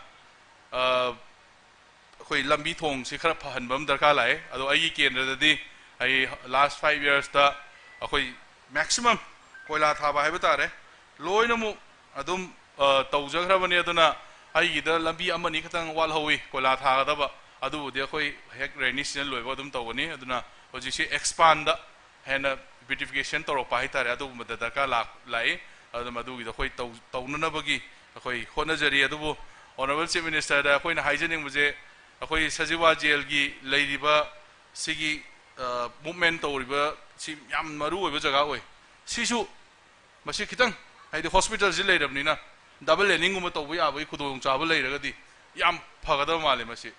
khoi lambi thong se khara phahan bam darka lai ado ai kendra da di ai last 5 years ta akhoi maximum koila tha ba haiba tare loina mu adum tawja khara bani aduna ai gi da lambi amani khatang wal howi koila tha da ba adu de khoi hek rainy season loi ba dum tawani aduna hoji se expand da hena beautification toro pa hi tare adu madada ka lai adu madu gi da khoi tawnana bagi akhoi khonajari adubu Honorable Chief Minister da koi na hygienic muje koi sajiwa jail gi leiriba sigi movement to riba si yam maru oiba jaga oi sisu masi khitang haidi hospital ji leirabni na double landing guma to ya bai khudong cha ba leiraga di yam phagada male masi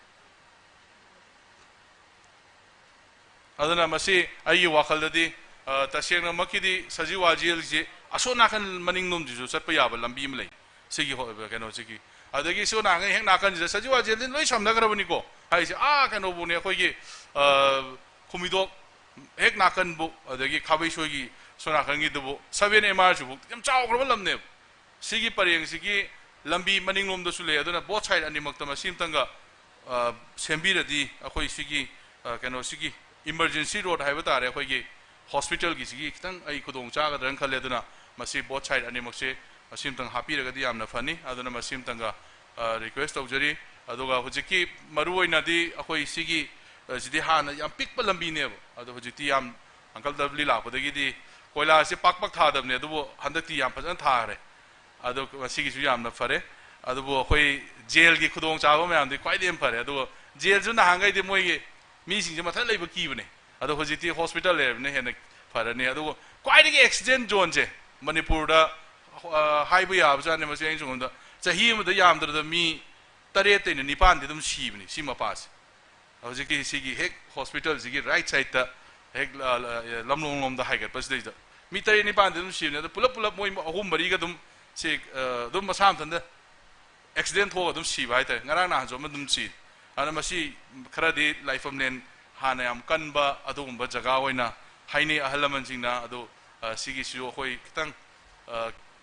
aduna masi ayi wakal dadi tasengna makidi sajiwa jail ji asona kan maning nom ji ju chat pa ya ba lambi am lei sigi ho ba kano sigi adagi so na heng na kan ji sajiwa jail din loi samna garabani ko hai si kano bu ne khoi gi khumidok hek na kan bu adagi khabai soi gi sona kan gi du 7 mr ju bu yam chaw graba lamne sigi pareng sigi lambi maning nom da su le aduna both side ani mak tama sim tanga sembi radi akhoi sigi kano sigi emergency road hai ba tare akhoi gi hospital gi sigi kitang ai khudong cha ga dran khale aduna masi both side ani mak se asim tang happy raga di amna fani aduna masim tanga request tawjari aduga hujiki maru oina di akhoi sigi jidi hana yam pik pa lambi ne adu hujiti yam uncle w la pa dagi di koila se pak pak tha dabne adu handakti yam phajan tha re adu sigi ju yam na fare adu akhoi jail gi khudong cha ba mayam di kwai dem fare adu jail ju na hangai di moi gi mi sing je matha leiba ki bne adu hujiti hospital le ne hena fare ne adu kwai di accident zone je manipur da haibu ya ba ne ma se jong da chahi ma da yam da mi tare te ne nipan di dum si bne si ma pas hojiki sigi hek hospital sigi right side ta hek lamlong lom da haigat pas dei da mi tare ni pan dum shim ne da pulap pulap moi ahum bari ga dum se dum masam tan da accident ho dum si bai ta ngarang na jo ma dum si ana masi khara di life of nen hana yam kan ba adum ba jaga oina haini ahalaman singna adu sigi siu hoi kitang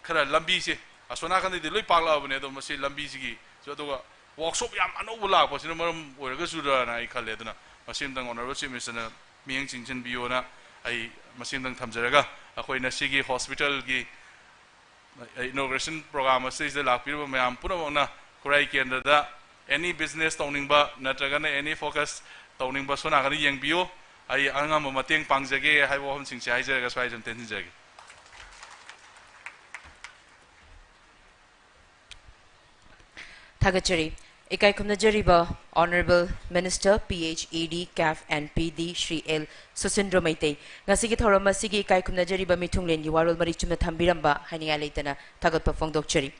khara lambi se asona kan di loi pakla bne do masi lambi sigi so do workshop yam ano bula ko sino maram oiraga sura na ai khale duna masim dang honorable chief minister na mieng chingchen bio na ai masim dang thamjaraga akhoi na sigi hospital gi inauguration program ase is la pir ma yam pura na kurai kendra da any business towning ba natraga na any focus towning ba sona ga yeng bio ai angam ma mateng pangjage hai bo hom sing chai jaraga swai jan ten jage Thagachari Ikai Kumnajariba, Honorable Minister, PhD, CAF and PD, Shri L. Susindro Maite. Ngasigi Thorama Sigi Ikai Kumnajariba Mitunglen, Yuarul Marichuna Thambiramba, Hania Laitana, Tagat Pafong Dokchari.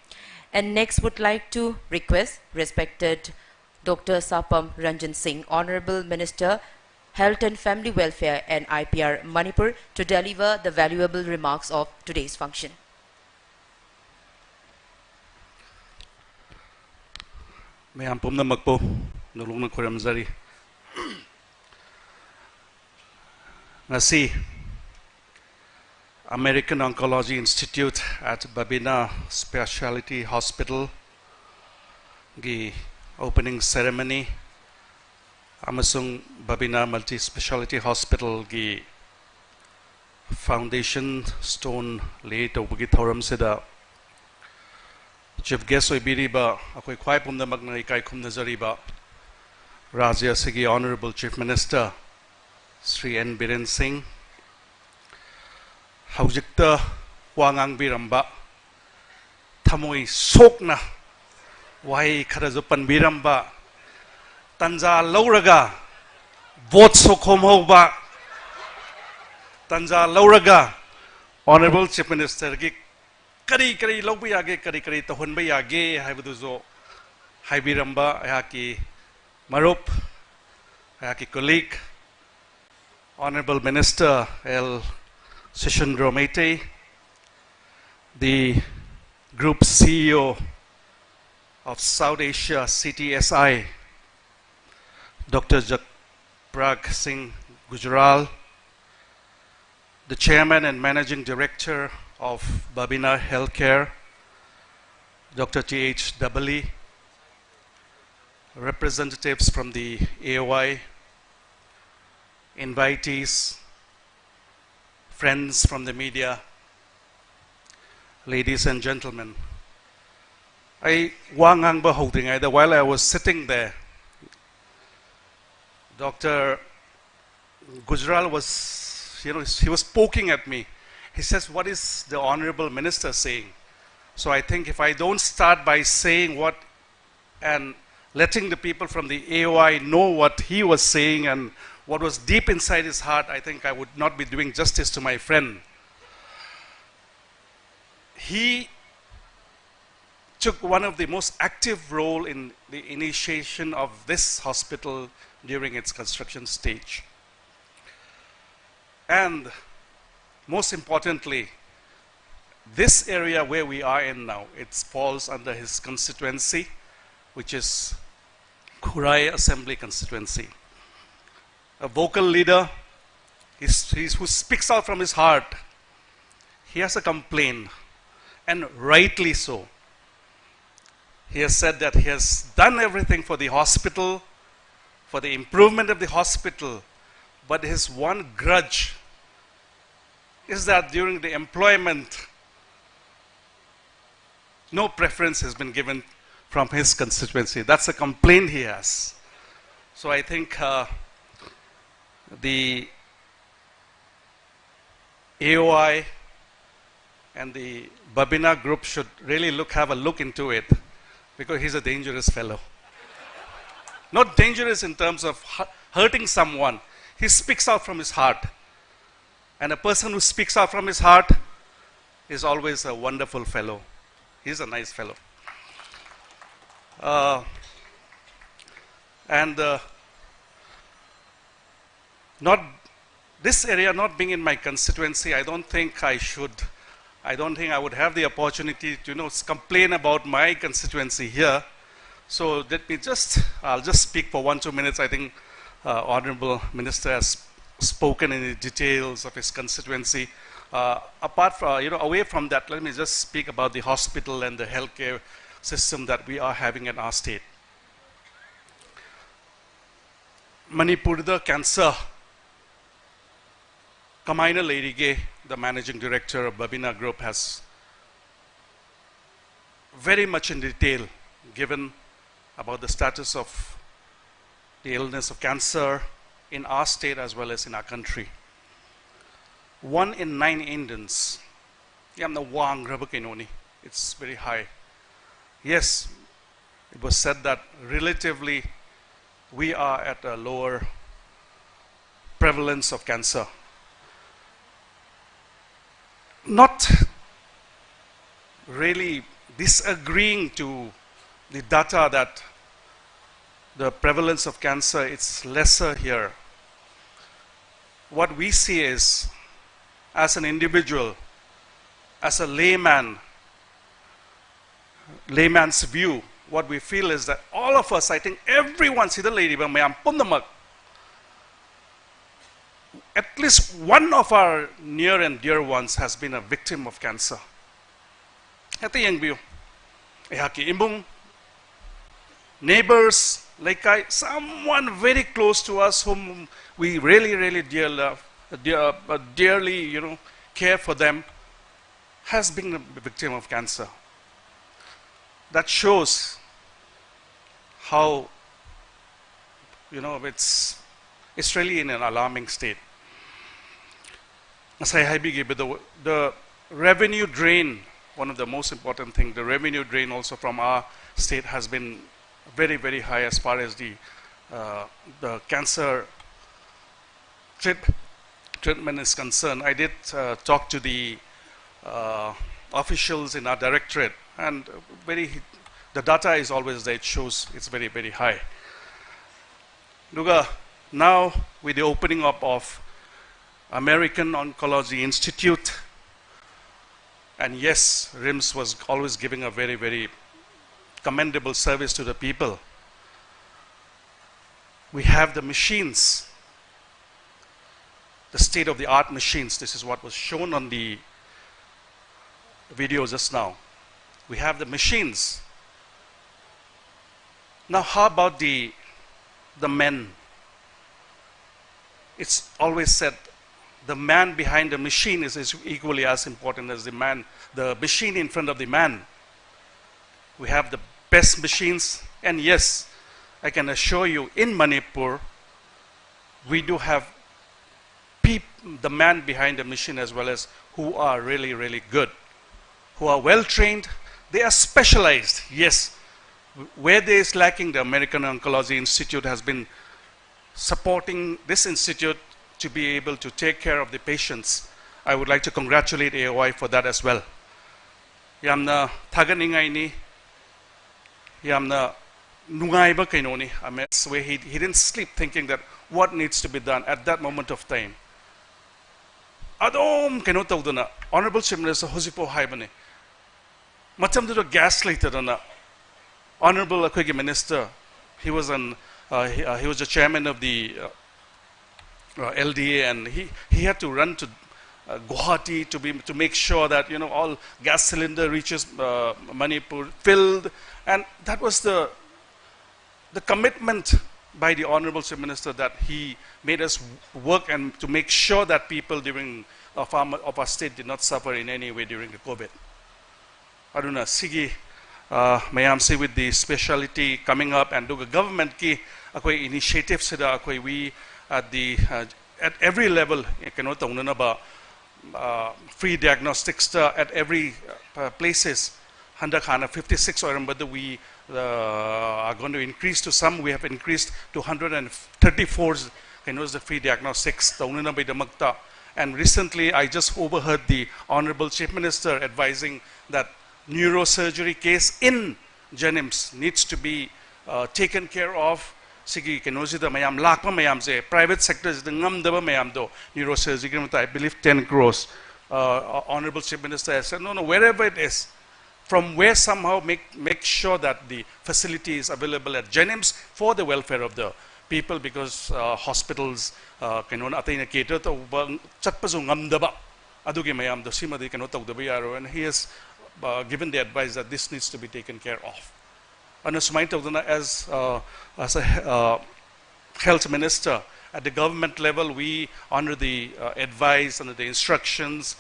And next would like to request respected Dr. Sapam Ranjan Singh, Honorable Minister, Health and Family Welfare and IPR Manipur, to deliver the valuable remarks of today's function. Mayam pumna magpo nulung na kuramzari ngasi American Oncology Institute at Babina Specialty Hospital gi opening ceremony amasung Babina Multispecialty Hospital gi foundation stone lay to bugi thoram seda Chief guest oibiriba akoi khwai pumna magna ikai khumna zariba Rajya Sigi Honorable Chief Minister Sri N Biren Singh haujikta wangang biramba thamoi sokna wai kharajo pan biramba tanja lauraga vote sokhom hoba tanja lauraga Honorable Chief Minister gi kari kari lobu yage kari kari tohon ba yage haibuduzo haibiramba ayaki marup ayaki colleague Honorable Minister L. Susindro Maite, the Group CEO of South Asia CTSI, Dr. Japrag Singh Gujral, the Chairman and Managing Director of Babina Healthcare, Dr. T.H. Dabali, representatives from the AOI, invitees, friends from the media, ladies and gentlemen. While I was sitting there, Dr. Gujral was, he was poking at me. He says, what is the Honorable Minister saying? So I think if I don't start by saying what and letting the people from the AOI know what he was saying and what was deep inside his heart, I think I would not be doing justice to my friend. He took one of the most active role in the initiation of this hospital during its construction stage. And most importantly, this area where we are in now, it falls under his constituency, which is Kurai Assembly constituency. A vocal leader, who speaks out from his heart. He has a complaint, and rightly so. He has said that he has done everything for the hospital, for the improvement of the hospital, but his one grudge is that during the employment, no preference has been given from his constituency. That's a complaint he has. So I think the AOI and the Babina group should really have a look into it, because he's a dangerous fellow. Not dangerous in terms of hurting someone. He speaks out from his heart. And a person who speaks out from his heart is always a wonderful fellow. He's a nice fellow. Not this area not being in my constituency, I don't think I would have the opportunity to complain about my constituency here. So I'll just speak for 1-2 minutes. I think Honorable Minister has spoken in the details of his constituency. Apart from, away from that, let me just speak about the hospital and the healthcare system that we are having in our state. Manipur, the cancer. Kamaina Lerige, the managing director of Babina Group, has very much in detail given about the status of the illness of cancer in our state as well as in our country. 1 in 9 Indians, it's very high. Yes, it was said that relatively we are at a lower prevalence of cancer. Not really disagreeing to the data that the prevalence of cancer is lesser here. What we see is, as an individual, as a layman's view, what we feel is that all of us, I think everyone, at least one of our near and dear ones has been a victim of cancer. Ito yung view. Imbong neighbors, someone very close to us whom we really, really dearly, care for them, has been a victim of cancer. That shows how, it's really in an alarming state. The revenue drain, one of the most important things, the revenue drain also from our state has been very, very high as far as the cancer treatment is concerned. I did talk to the officials in our directorate, and the data is always there. It shows it's very, very high. Now with the opening up of American Oncology Institute, and yes, RIMS was always giving a very, very commendable service to the people. We have the machines, the state-of-the-art machines. This is what was shown on the video just now. We have the machines. Now how about the men? It's always said the man behind the machine is equally as important as the machine in front of the man. We have the best machines, and yes, I can assure you, in Manipur, we do have the man behind the machine as well as who are really, really good, who are well trained. They are specialized, yes, Where there is lacking, the American Oncology Institute has been supporting this institute to be able to take care of the patients. I would like to congratulate AOI for that as well. Yamna thaganingai ni, yamna nungai ba kaino ni. I mean, where he didn't sleep thinking that what needs to be done at that moment of time. Adom kaino tawdana, Honorable Chief Minister Hosipo Haibane. Matam do gas later than Honorable Akwegi Minister, he was the chairman of the LDA, and he had to run to Guwahati to make sure that all gas cylinder reaches Manipur filled, and that was the commitment by the Honorable Chief Minister, that he made us work and to make sure that people of our state did not suffer in any way during the COVID. Aduna Sigi. Mayam say with the specialty coming up and the government ki akoi initiatives da akoi we at every level free diagnostics at every places 56 or but we are going to increase to some. We have increased to 134 the free diagnostics and recently I just overheard the Honorable Chief Minister advising that neurosurgery case in Jenims needs to be taken care of. Sigi kenosi da mayam lakpa mayam se private sector is the ngam daba mayam do neurosurgery. I believe 10 crores. Honorable Chief Minister has said no, wherever it is, from where somehow make sure that the facility is available at Jenims for the welfare of the people, because hospitals cannot cater to chatpazu ngam daba adugi mayam do simadi cannot talk the and he has given the advice that this needs to be taken care of. And as a health minister at the government level, we honor the advice and the instructions.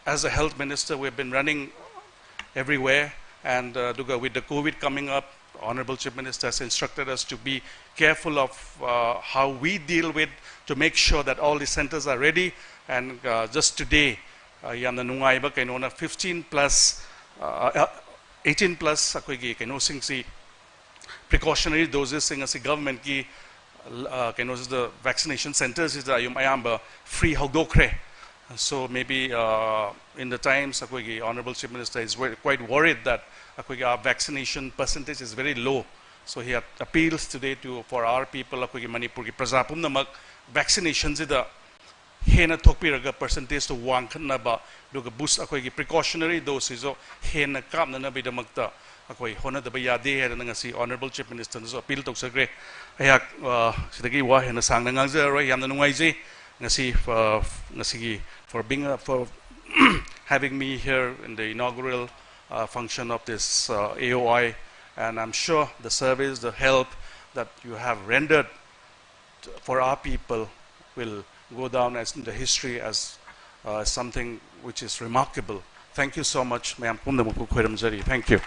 As a health minister, we've been running everywhere, and with the COVID coming up, Honorable Chief Minister has instructed us to be careful of how we deal with, to make sure that all the centers are ready. And just today, 15 plus 18 plus precautionary doses in government ki the vaccination centers is free hogdokre. So maybe in the times Honorable Chief Minister is quite worried that our vaccination percentage is very low. So he appeals today for our people Manipur ki prajapum namak vaccinations is the hena thokpiraga percentage to wang khanaba duga boost precautionary doses o hena kamna na bidamakta hona da yade hera ngasi Honorable Chief Minister so appeal toksagre ayak sidagi wa hena sang nangangja ro yamna nungaiji ngasi for being for having me here in the inaugural function of this AOI, and I'm sure the service, the help that you have rendered for our people will go down as in the history as something which is remarkable. Thank you so much. Thank you.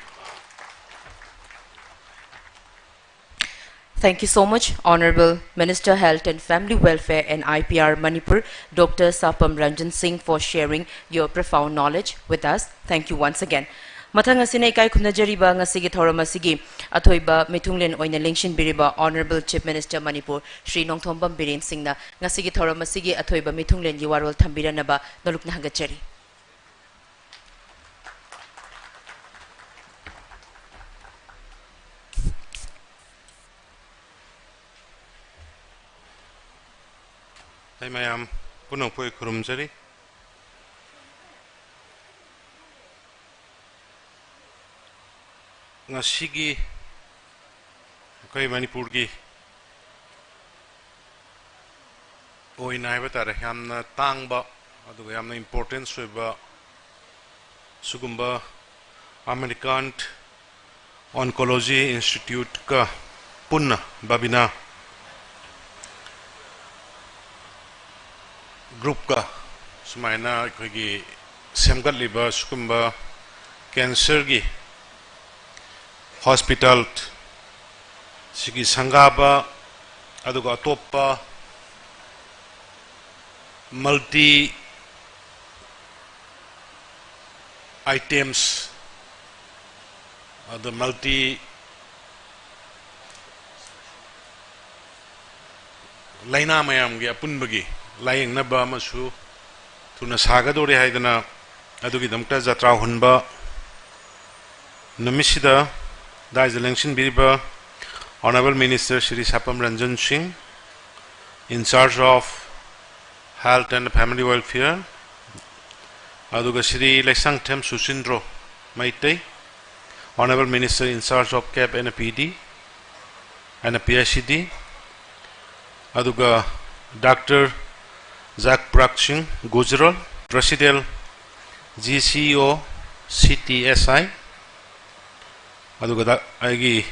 Thank you so much, Honorable Minister Health and Family Welfare and IPR Manipur, Dr. Sapam Ranjan Singh, for sharing your profound knowledge with us. Thank you once again. Mathang asina ikai khunajariba ngasigi thoram asigi athoiba mithunglen oina lengshin biriba Honorable Chief Minister Manipur Shri Nongthombam Biren Singh na ngasigi thoram asigi athoiba mithunglen yiwarol thambiranaba nalukna hangachari. Hey mayam punong poi kurumjari ngasigi koi Manipur gi oinai ba tare yamna tangba aduga yamna importance ba sugumba American Oncology Institute ka punna Babina group ka sumaina koi semgat liba sugumba cancer gi hospital sigi sangaba aduga topa multi items the multi laina mayam gi apunbagi laying naba amasu tuna sagadore haidana adugi damta jatra hunba numisida da is election biriba Honorable Minister Shri Sapam Ranjan Singh, in charge of Health and Family Welfare, aduga Shri Laisang Them Susindro Maitei, Honorable Minister in charge of CAP and PD and PICD, aduga Dr. Zak Prak Singh Gujral, President GCO CTSI, aduga Aigi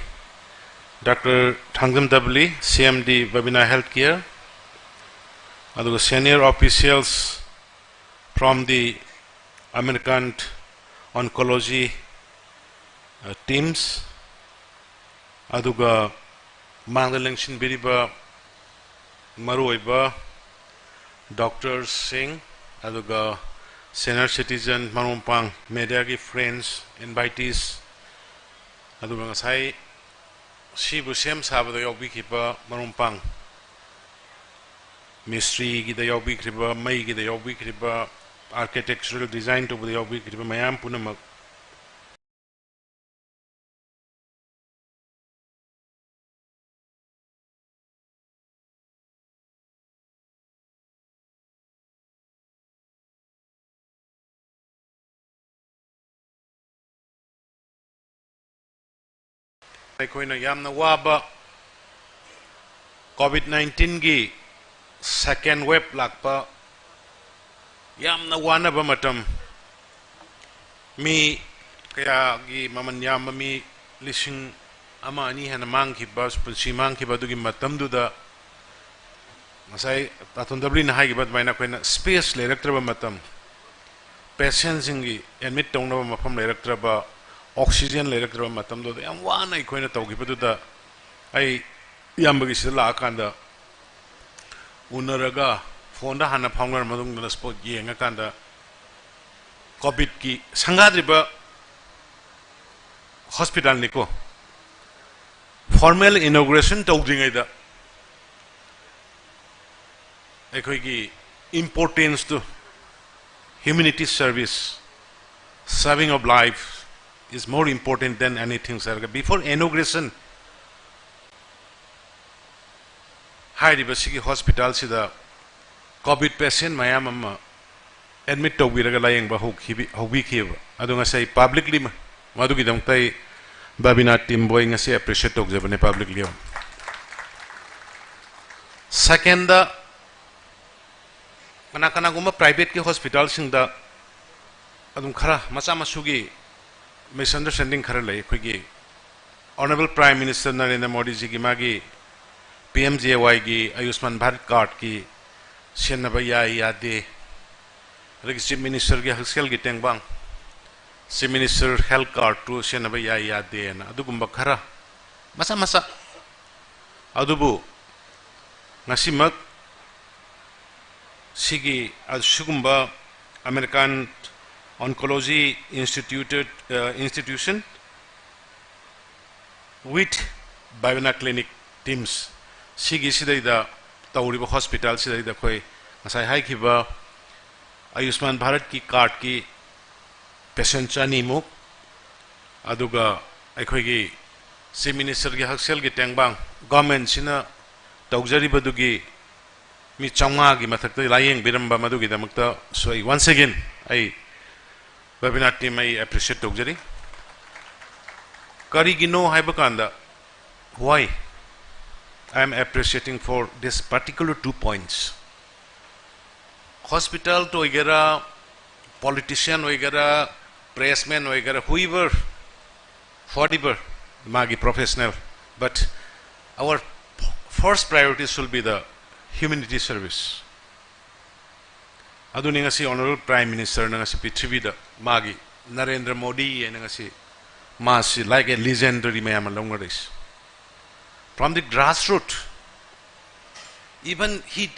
Dr. Thangam Dabli, CMD Babina Healthcare, aduga senior officials from the American Oncology teams, aduga Mangalangshin Biriba Maruiba, Dr. Singh, aduga senior citizen Marumpang, media friends, invitees, aduga ngasai Shibu Sem Sabada Yobi Kipa Marumpang Mystery Gida Yobi Kriba, Mai Gida Yobi Kriba, architectural design to the Yobi Kriba, Mayam Punamak. Aikoina yamna waba COVID-19 gi second wave lakpa yamna wanaba matam mi kaya gi maman yamma mi lising ama ani hana mangkiba punsi mangkiba dugi matam duda masai tatun dabli na hai gi bat maina koina space leraktraba matam patients ingi admit tongna mafam leraktraba oxygen leraktraba matam do yam wana ikoina tawgiba duda ai yambagi sila akanda unaraga fonda hana phangnar madung na spot yenga kanda covid ki sangadriba hospital niko formal inauguration tawdingai da ekoi ki importance to humanity service saving of life is more important than anything sir before inauguration Hairiba Sigi Hospital Sida COVID patient Mayam admit to Viraga lying Bahuk Adunga say publicly Madugi Dongtai Babina team boying a say appreciate of the publicly. Second, the Manakanaguma private hospital sing the Adumkara Masamasugi misunderstanding Karale Kugi Honorable Prime Minister Narendra Modi Zigimagi PMJY की Ayushman Bharat card की सेनबया यादे Chief Minister की हक्सल की टेंगबांग Chief Minister health card to सेनबया यादे ना अदुगुम्बा खरा मसा मसा अदुबु नसीमक सिगी अशुगुम्बा American Oncology Institution with Babina Clinic teams Sigi Sidaida Tauriba Hospital Sidaida Koi Asai Haikiba Ayushman Bharat ki card ki patient chani muk Aduga Aikoigi Chief Minister ki Haksel ki Tangbang government sina Taujari Badugi Mi Changa ki Mathakta Lying Biramba Madugi Damakta so once again I Babina team I appreciate Taujari Karigino Haibakanda why I am appreciating for this particular 2 points. Hospital to igera, politician igera, pressman igera, whoever, whatever, magi professional. But our first priority should be the humanity service. Adu ningasi Honorable Prime Minister nangasi Prithivida magi Narendra Modi nangasi masi like a legendary mayam alongaris. From the grassroots, even he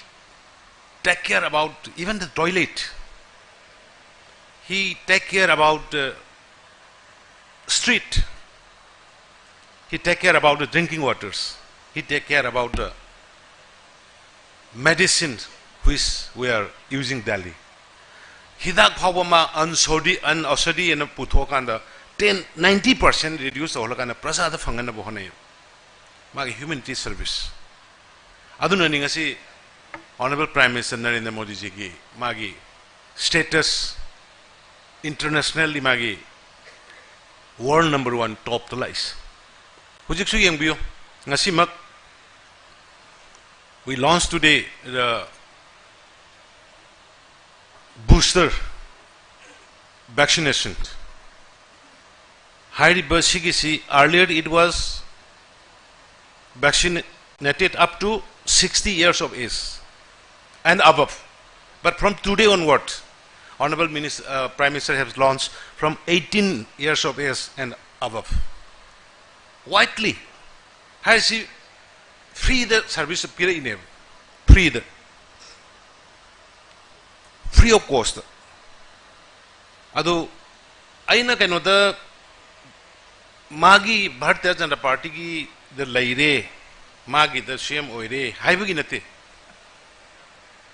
take care about even the toilet. He take care about street He take care about the drinking waters. He take care about the medicines which we are using daily. Hidak phawama unsodi and puthokanda 90% reduce all kind of prasada fangana bohane. Magi humanity service. Aduna ningasi Honorable Prime Minister Narendra Modi ji ki magi status internationally magi world #1 top the lies. Hujik su yang biyo ngasi mak we launched today the booster vaccination. Highly Basigisi, earlier it was vaccinated up to 60 years of age and above. But from today onward, Honorable Prime Minister has launched from 18 years of age and above. Widely, has he free the service of period free of cost. Ado aina kano the magi Bharatiya Janata Party ki the laire magi the CM oire haibagi nate.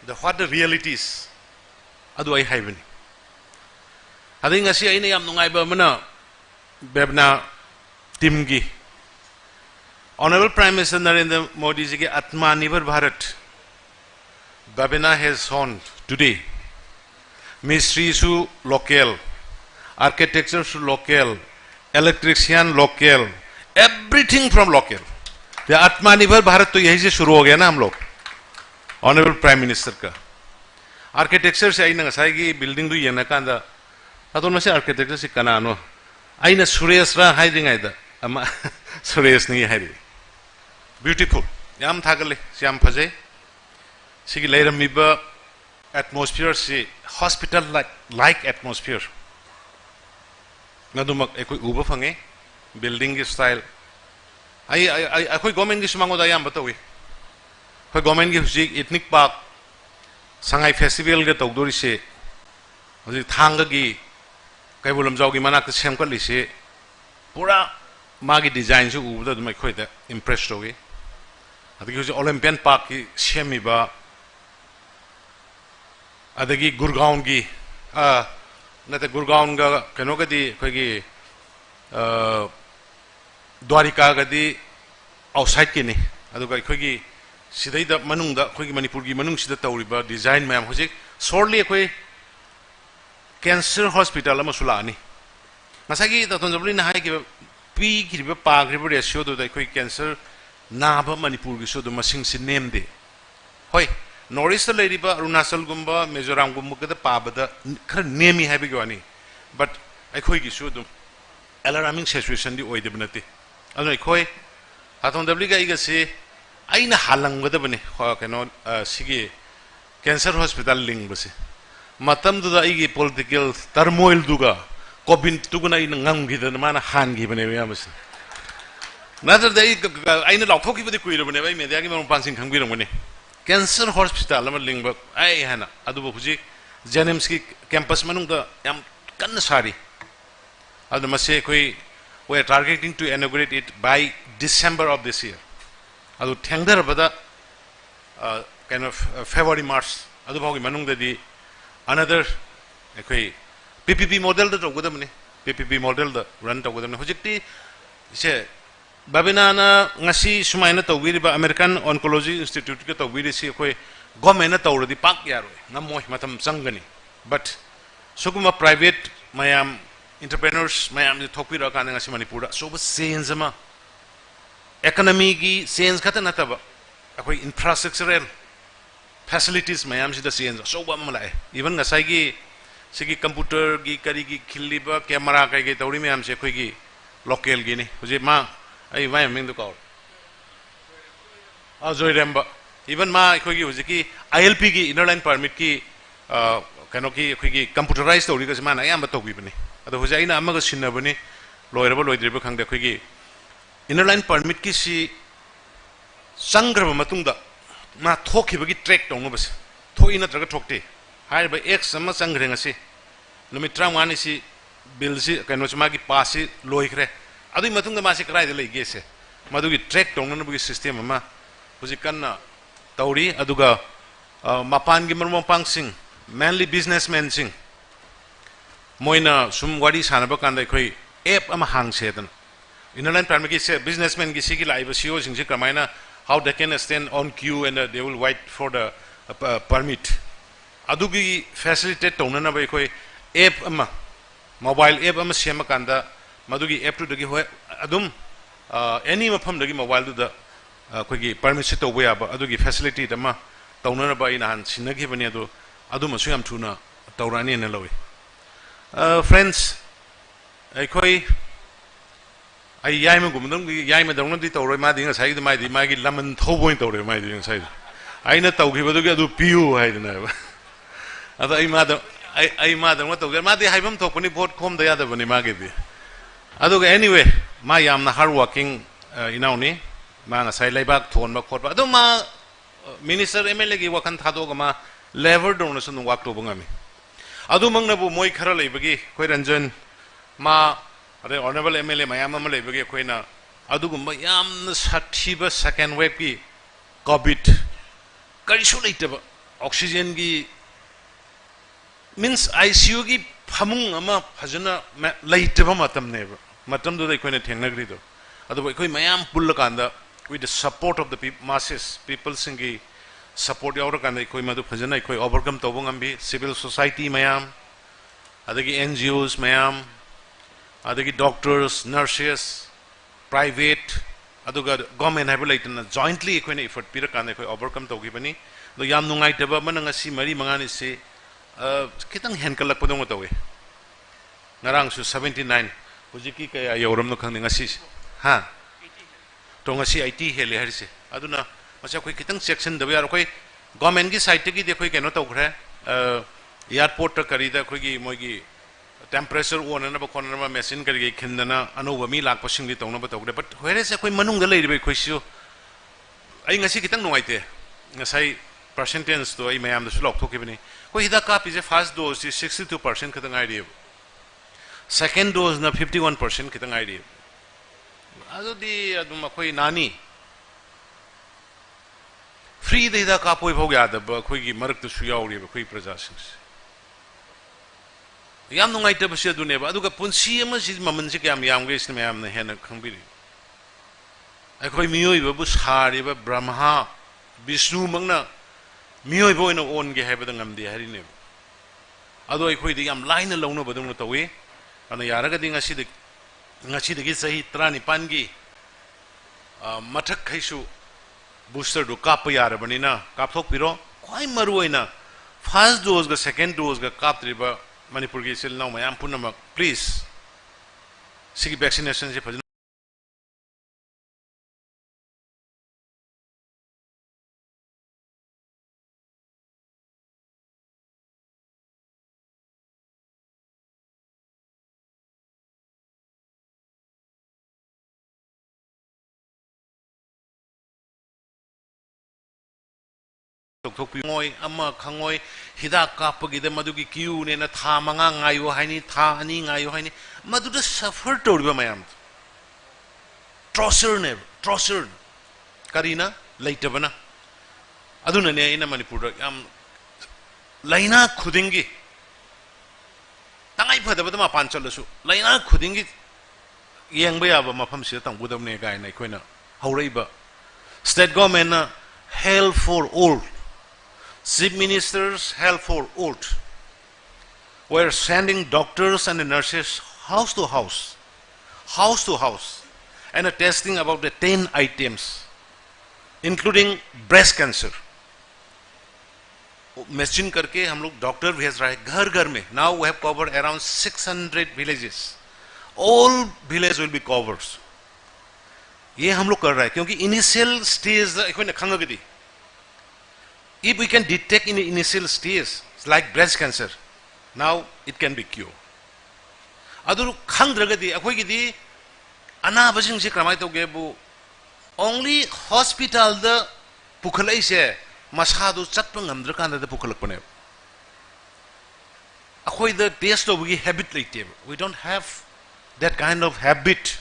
The what the realities ado ai haibani. Ado ngasi aina yam nungai ba mana Babina team ki Honorable Prime Minister Narendra Modi ji ki Atmanirbhar Bharat Babina has shown today. Mystery su local, architecture su local, electrician local, everything from local. The Atmanirbhar Bharat to yahi se shuru ho gaya na hum log. Honorable Prime Minister ka. Architecture se aina ngasai ki building du yana kanda. Aton mase architecture se kana ano. Aina Suresh ra hai ding aida. Ama Suresh nahi hai. Beautiful. Yam thagale siam phajai. Sigi leiram miba atmosphere se hospital like atmosphere. Nadumak ekoi uba fange building style. I government ki sumango da yam batawi. Koi government ki husi ethnic park Sangai festival ke tawdori se husi thanga gi kai bulam jaw gi manak sem ka li se pura magi design su uba da mai khoi da impressed hogi. Adagi husi Olympian Park ki semi ba adagi Gurgaon ki nate Gurgaon ga kano ka di koi ki Dwarika ka di outside ki ni aduga koi ki sidai da manung da koi ki Manipur ki manung sida tawri ba design mayam hojik sorely koi cancer hospital ama sulani masagi da tonjabli na hai ki pi ki ba pa ki ratio do da koi cancer na ba Manipur ki so do masing si name de hoi Northeast lady ba Arunachal gumba Mizoram gumba kada pabada khar nemi hai bigwani but akhoi gi su dum alarming situation di oide banati anu akhoi athon dabli ga iga se aina halang gada bane kano sigi cancer hospital ling base matam du da igi political turmoil duga covid tuguna ina ngam gi da mana han gi bane ya mas nather dai aina law thoki bade kuira bane bai media gi mon pansing khang birang bane Cancer hospital ama lingba ai hana adubu huji Janims ki campus manung da yam kan sari adu mase koi we are targeting to inaugurate it by December of this year adu thengdar bada kind of February March adu bagi manung da di another koi PPP model da togudam ne PPP model da run togudam ne hujikti se Babina na ngasi sumaina tawiri ba American Oncology Institute ke tawiri si koi government na tawradi pak yaro ngamoy matam sangani but suguma private mayam entrepreneurs mayam di thokpi ra kana ngasi Manipur so ba sense ma economy gi sense khata na taba akoi infrastructural facilities mayam si da sense so ba malai even ngasai gi sigi computer gi kari gi khiliba camera kai gi tawri mayam se koi gi local gi ni huje ma ai mai ming du kaur joy remba even ma khoi gi hujiki ILP gi inner line permit ki kano ki khoi gi computerized tori ga mana ayam to gi bani ado hujai ina amaga sinna bani loiraba loidriba khangda khoi gi inner line permit ki si sangraba matungda ma thokiba gi track tong bas thoi na traga thokte hai ba x sama sangrenga si numit tram ani si bill si kano ma gi pass si loikre ꯑꯗꯨꯒꯤ ꯃꯇꯨꯡꯗ ꯃꯥꯁꯤ ꯀꯗꯥꯏꯗ ꯂꯩꯒꯦꯁꯦ ꯃꯗꯨꯒꯤ track ꯇꯧꯅꯅꯕꯒꯤ system ꯑꯃ ꯍꯧꯖꯤꯛ ꯀꯟꯅ ꯇꯧꯔꯤ ꯑꯗꯨꯒ ꯃꯄꯥꯟꯒꯤ ꯃꯔꯨꯞ ꯃꯄꯥꯡꯁꯤꯡ mainly businessmen moina sum wari sanaba kanda khoi app ama hangse dan inline primary se businessmen gi sigi live CEO sing se kramaina how they can stand on queue and they will wait for the permit adugi facilitate tonana bai khoi app ama mobile app ama sema kanda madugi app to dagi hoi adum any mafam dagi mobile to da khoi gi permit se to ba adugi facility dama tonana bai nan sinagi bani adu aduma su yam thuna tawrani na lawi friends khoi ai yai ma gumdam yai ma dong di tawroi ma ding sai ma di ma gi lamon thoboi tawre ma di sai ai na tawgi badu gi adu piu hai na adu ai ma dong tawge ma di haibam thokoni vote khom da ya da bani ma gi di adu anyway ma yam na hard working inauni ma nga sai laibak thon ba khot ba adu ma minister MLA gi wakan thado ga ma lever dong na sun wak to bangami adu mang na bu moi khara leibagi khoi ranjan ma ade honorable MLA mayam ma leibagi khoi na adu gumba yam na sathiba second wave ki covid kari su leitaba oxygen gi means ICU gi phamung ama phajana leitaba matam ne matam do khoi na thengnagri do adu khoi mayam pulla kanda with the support of the masses people singi support yaur kan khoi madu phajana khoi overcome tobong ambi civil society mayam adagi NGOs mayam adagi doctors nurses private aduga government habulaitna jointly khoi na effort pira kan khoi overcome togi bani do yam nungai taba mananga si mari mangani se kitang henkalak padong tawe narang su 79 hujiki kaya yoram no khang ngasi ha to ngasi IT hele harise aduna masa koi kitang section da yar koi government gi site gi de koi keno to khre airport ta kari da koi gi moi gi temperature on na ba kon na machine kari gi khindana anuba mi lak pasing gi tong na ba to khre but where se koi manung da lei bai koi siu ai ngasi kitang nongai te ngasai percentage to ai mayam da sulok thoki bani koi hida ka pi je first dose 62% kitang ai ri second dose na 51% kitang ai ri adu di adu ma koi nani free de da ka poi phog ya da ba khoi gi marak tu su yaw ri ba khoi praja sing yam nungai ta ba se du ne ba adu ga punsi ama si maman se kyam yam ge sin mayam na he na khang bi ri ai khoi miyoi ba bu sari ba brahma vishnu mang na miyoi bo na on ge he ba da ngam di hari ne adu ai khoi di yam line lo no ba dong na tawi ana yara ga ding asi de ngasi de gi sahi 35 gi mathak khaisu booster do kap yar banina kap thok piro khoi maru oina first dose ga second dose ga kap triba manipur gi sil now mayam punama please sigi vaccination se phajna ngoi ama khangoi hidak ka pagi de madugi kiu ne na tha manga ngayo haini tha ani ngayo haini madu da suffer toriba mayam trosser karina leitabana aduna ne ina manipur yam laina khudingi tangai phada bada ma panchalasu laina khudingi yengba ya ba mafam se tang budam ne gai nai khoina haureiba state government na help for all chief ministers help for all were sending doctors and nurses house to house and testing about the 10 items including breast cancer machine करके हम लोग doctor भेज रहे हैं घर घर में now we have covered around 600 villages all villages will be covered ये हम लोग कर रहे हैं क्योंकि initial stage कोई न खंगा गदी if we can detect in the initial stage like breast cancer now it can be cured adu khang dragadi akhoi gi di ana basing se kramai to ge bu only hospital the pukhalai se masadu chatpa ngamdra kan da pukhalak pane akhoi the taste of gi habit like we don't have that kind of habit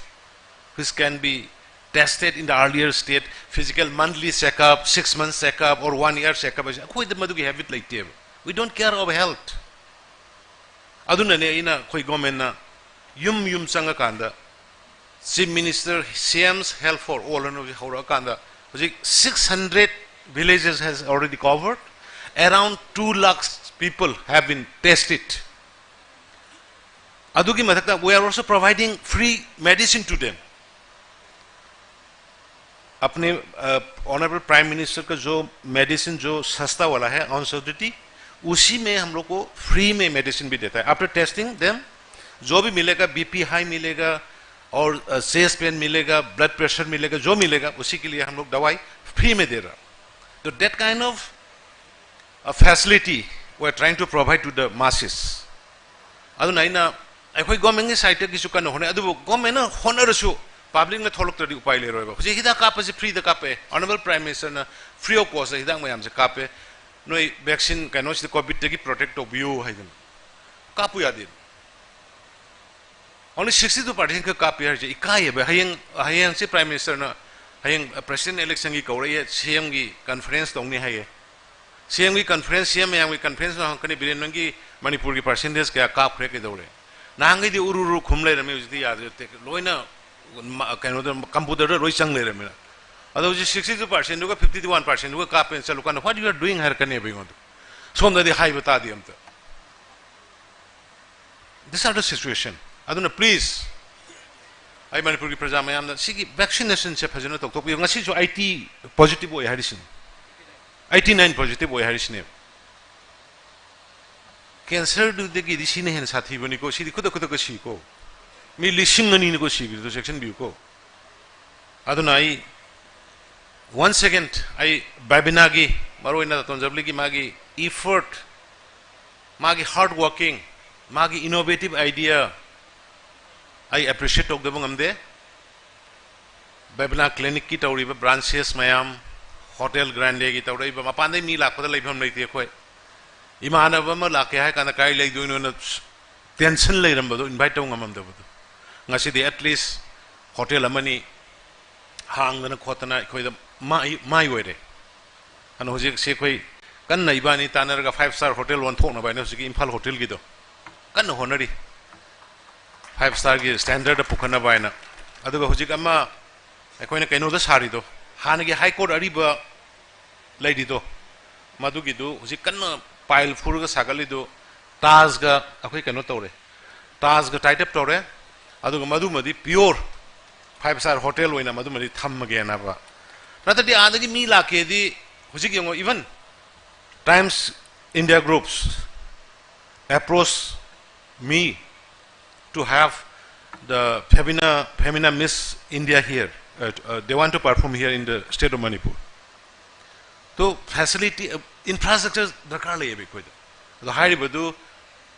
which can be tested in the earlier state, physical monthly checkup, 6 months checkup, or 1 year checkup. We don't care about health. Adunane ina koi government na yum sanga kanda Chief Minister CM's help for all and hora kanda 600 villages has already covered. Around 2 lakhs people have been tested. Adugi mathakta we are also providing free medicine to them. अपने honourable prime minister का जो medicine जो सस्ता वाला है on subsidy उसी में हम लोग को फ्री में मेडिसिन भी देता है आफ्टर टेस्टिंग देम जो भी मिलेगा बीपी हाई मिलेगा और चेस्ट पेन मिलेगा ब्लड प्रेशर मिलेगा जो मिलेगा उसी के लिए हम लोग दवाई फ्री में दे रहा तो that kind of facility we are trying to provide to the masses अदुना आइना अखोई गवर्नमेंट की साइड की सुकन होने अदुबो गवर्नमेंट ना होनरसु पब्लिक में थोलक तरी उपाय ले रोबा हुजे हिदा कापे से फ्री द कापे ऑनरेबल प्राइम मिनिस्टर ना फ्री ऑफ कॉस्ट हिदा मयाम से कापे नोई वैक्सीन कैनो से कोविड तकी प्रोटेक्ट ओबियो हाइदन कापु यादे only 62% का कापे हर जे इकाई है हयंग से प्राइम मिनिस्टर ना हयंग प्रेसिडेंट इलेक्शन की कौरे ये सीएम की कॉन्फ्रेंस तोंगने है ये सीएम की कॉन्फ्रेंस सीएम में कॉन्फ्रेंस ना कने बिलेन की मणिपुर की परसेंटेज क्या काप रे के दौरे नांगे दी उरुरु खुमले रमे उजदी याद ते लोइना कंप्यूटर रोई चंग ले रहे अदो 62% दुगा 51% दुगा कापे चलो कान व्हाट यू आर डूइंग हर कने बिंग सोम दे हाई बता दी हम तो दिस आर द सिचुएशन अदुना प्लीज आई मणिपुर की प्रजा में आमदा सिगी वैक्सीनेशन से फजनो तो तो ngasi जो IT पॉजिटिव ओय हरिसिन 89 पॉजिटिव ओय हरिसिन कैंसर दु देगी दिसिने हेन साथी बनी को सिदी खुद खुद को सी को मी लिसिंग ननी को सी तो सेक्शन व्यू को अदुना आई once again I Babina gi maroina tonjabli ki magi effort magi hard working magi innovative idea I appreciate tok debong amde Babina clinic ki tawri ba branches mayam hotel grande ki tawri ba mapande mi lakpada leibham leite khoi imana ba ma lake hai kana kai lei duino na tension leiram ba do invite tong amam da ba ngasi di at least hotel amani hang na khotana khoi da mai were and hojik se khoi kan nai bani tanar ga 5-star hotel one thok na bai na sigi Imphal hotel gi do kan honari 5-star gi standard pukhana bai na aduga hojik ama ekhoi na kaino da sari do han gi high court ari ba lai di do madu gi do hojik kan pile fur ga sagali do taj ga akhoi kaino tore taj ga tight up tore aduga madu madi pure 5-star hotel oina madu madi tham ge na ba Rather the other me like the even Times India groups approach me to have the Babina Miss India here. They want to perform here in the state of Manipur. So facility infrastructure darkar le be koi the high badu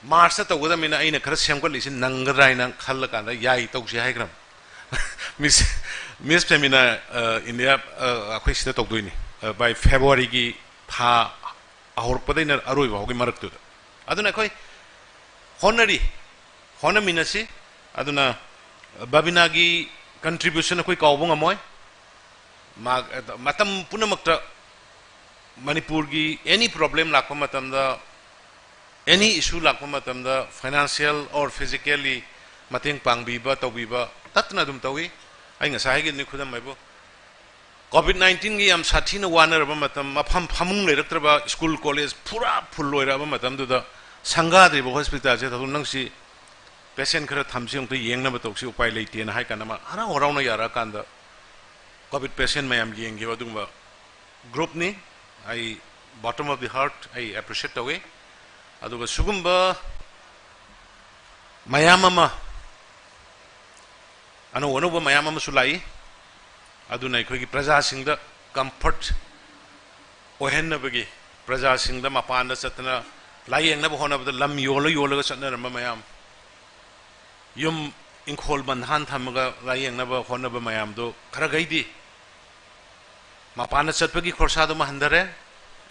marsa to goda mina ina khara sem ko lisin nangadrai nang khal ka da yai to si hai gram Miss Babina India akhoi sida tok doini by February gi tha ahor padai na aroi ba hogi marak tu aduna khoi honor minasi aduna Babina gi contribution khoi kaubong amoy matam punamakta Manipur gi any problem lakpa matam da any issue lakpa matam da financial or physically mateng pangbiba tawbiba tatna dum tawi ai ngasai gi ni khudam maibo COVID-19 gi am sathina waner ba matam mafam phamung leraktraba school college pura full loira ba matam du da sanga de hospital je thun nangsi patient khara thamsi ong to yengna ba toksi upai leite na hai kana ma hara horau na yara kanda COVID patient mayam yeng gi ba dung ba group ni I bottom of the heart I appreciate the way aduga sugumba mayamama ano ono ba mayamama sulai aduna ikhoi gi praja singda comfort ohenna bagi praja singda mapanda satna layeng na bahona ba lam yolo ga satna ram mayam yum inkhol bandhan thamaga layeng na ba hona ba mayam do khara gaidi Mapana Satpagi Korsado Mahandare,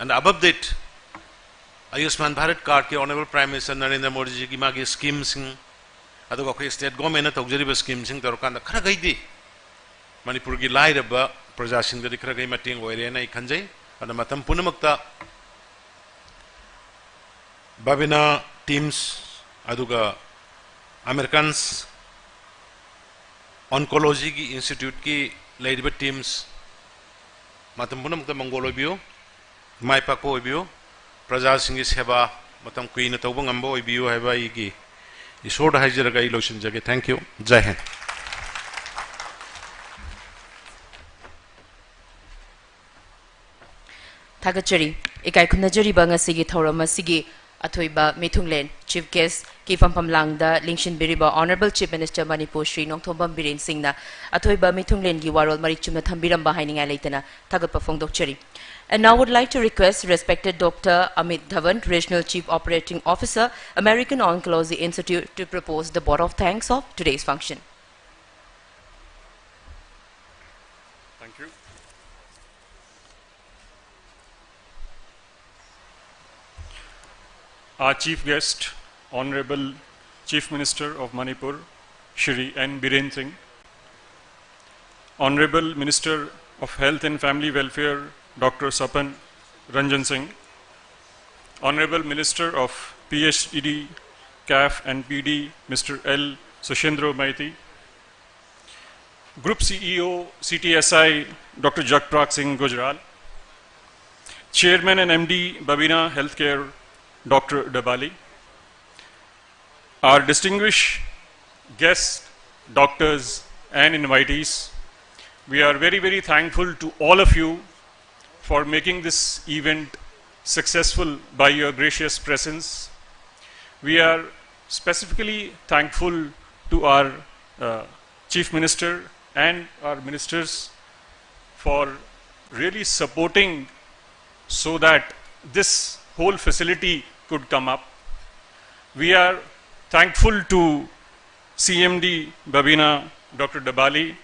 and above that, Ayushman Bharat card, Honorable Prime Minister Narendra Modi Magi schemes, Adoka State Government, Auxiliary schemes, Torkanda, Karagaidi, Manipur gi lairaba projasing da dikra gai mating oire na ikhanjai ana matam punamakta Babina teams aduga Americans Oncology Institute ki lairiba teams matam punamakta mongol oibio mai pako oibio projasing gi seba matam kuina tawba ngamba oibio haiba igi isor da hajira gai lotion jage. Thank you. Jai Hind. Thagachari, ikai kunajari banga sigi thorama sigi athoiba mithunglen chief guest ki pampam langda lingshin biriba honorable chief minister Manipur Shri Nongthombam Biren Singhna athoiba mithunglen gi warol marichumna thambiram bahaininga leitana thagatpa phongdokchari. And now would like to request respected Dr. Amit Dhawan, Regional Chief Operating Officer, American Oncology Institute, to propose the vote of thanks of today's function. Thank you. Our chief guest, Honorable Chief Minister of Manipur, Shri N. Biren Singh, Honorable Minister of Health and Family Welfare, Dr. Sapan Ranjan Singh, Honorable Minister of PhD, CAF and PD, Mr. L. Sushendra Maiti, Group CEO, CTSI, Dr. Jagprak Singh Gujral, Chairman and MD, Babina Healthcare, Dr. Dabali, our distinguished guests, doctors and invitees, we are very, very thankful to all of you for making this event successful by your gracious presence. We are specifically thankful to our Chief Minister and our ministers for really supporting so that this whole facility could come up. We are thankful to CMD Babina, Dr. Dabali,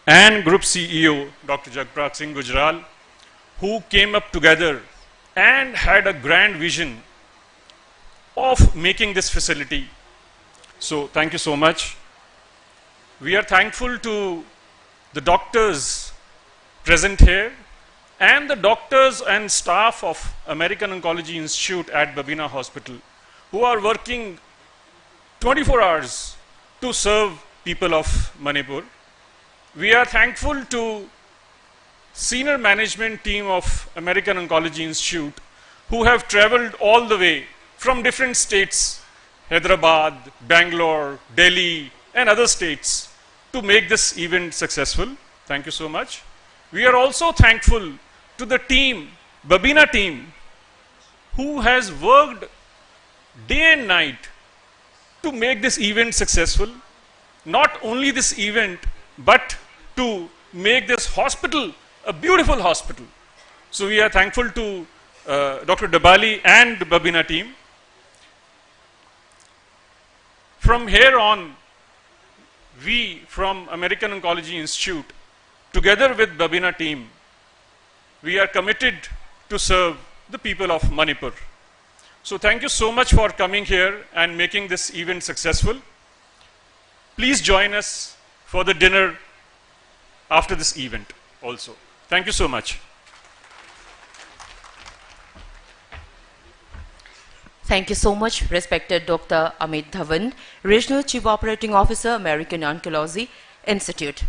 and Group CEO, Dr. Jagprak Singh Gujral, who came up together and had a grand vision of making this facility. So thank you so much. We are thankful to the doctors present here and the doctors and staff of American Oncology Institute at Babina Hospital, who are working 24 hours to serve people of Manipur. We are thankful to senior management team of American Oncology Institute, who have traveled all the way from different states, Hyderabad, Bangalore, Delhi, and other states, to make this event successful. Thank you so much. We are also thankful to the team, Babina team, who has worked day and night to make this event successful. Not only this event, but to make this hospital a beautiful hospital. So we are thankful to Dr. Dabali and the Babina team. From here on, we from American Oncology Institute, together with Babina team, we are committed to serve the people of Manipur. So thank you so much for coming here and making this event successful. Please join us for the dinner after this event also. Thank you so much. Thank you so much, respected Dr. Amit Dhawan, Regional Chief Operating Officer, American Oncology Institute.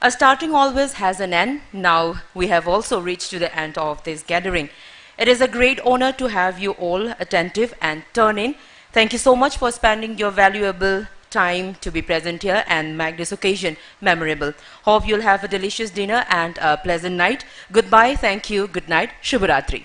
A starting always has an end. Now we have also reached to the end of this gathering. It is a great honor to have you all attentive and turn in. Thank you so much for spending your valuable time to be present here and make this occasion memorable. Hope you'll have a delicious dinner and a pleasant night. Goodbye, thank you, good night, Shubharatri.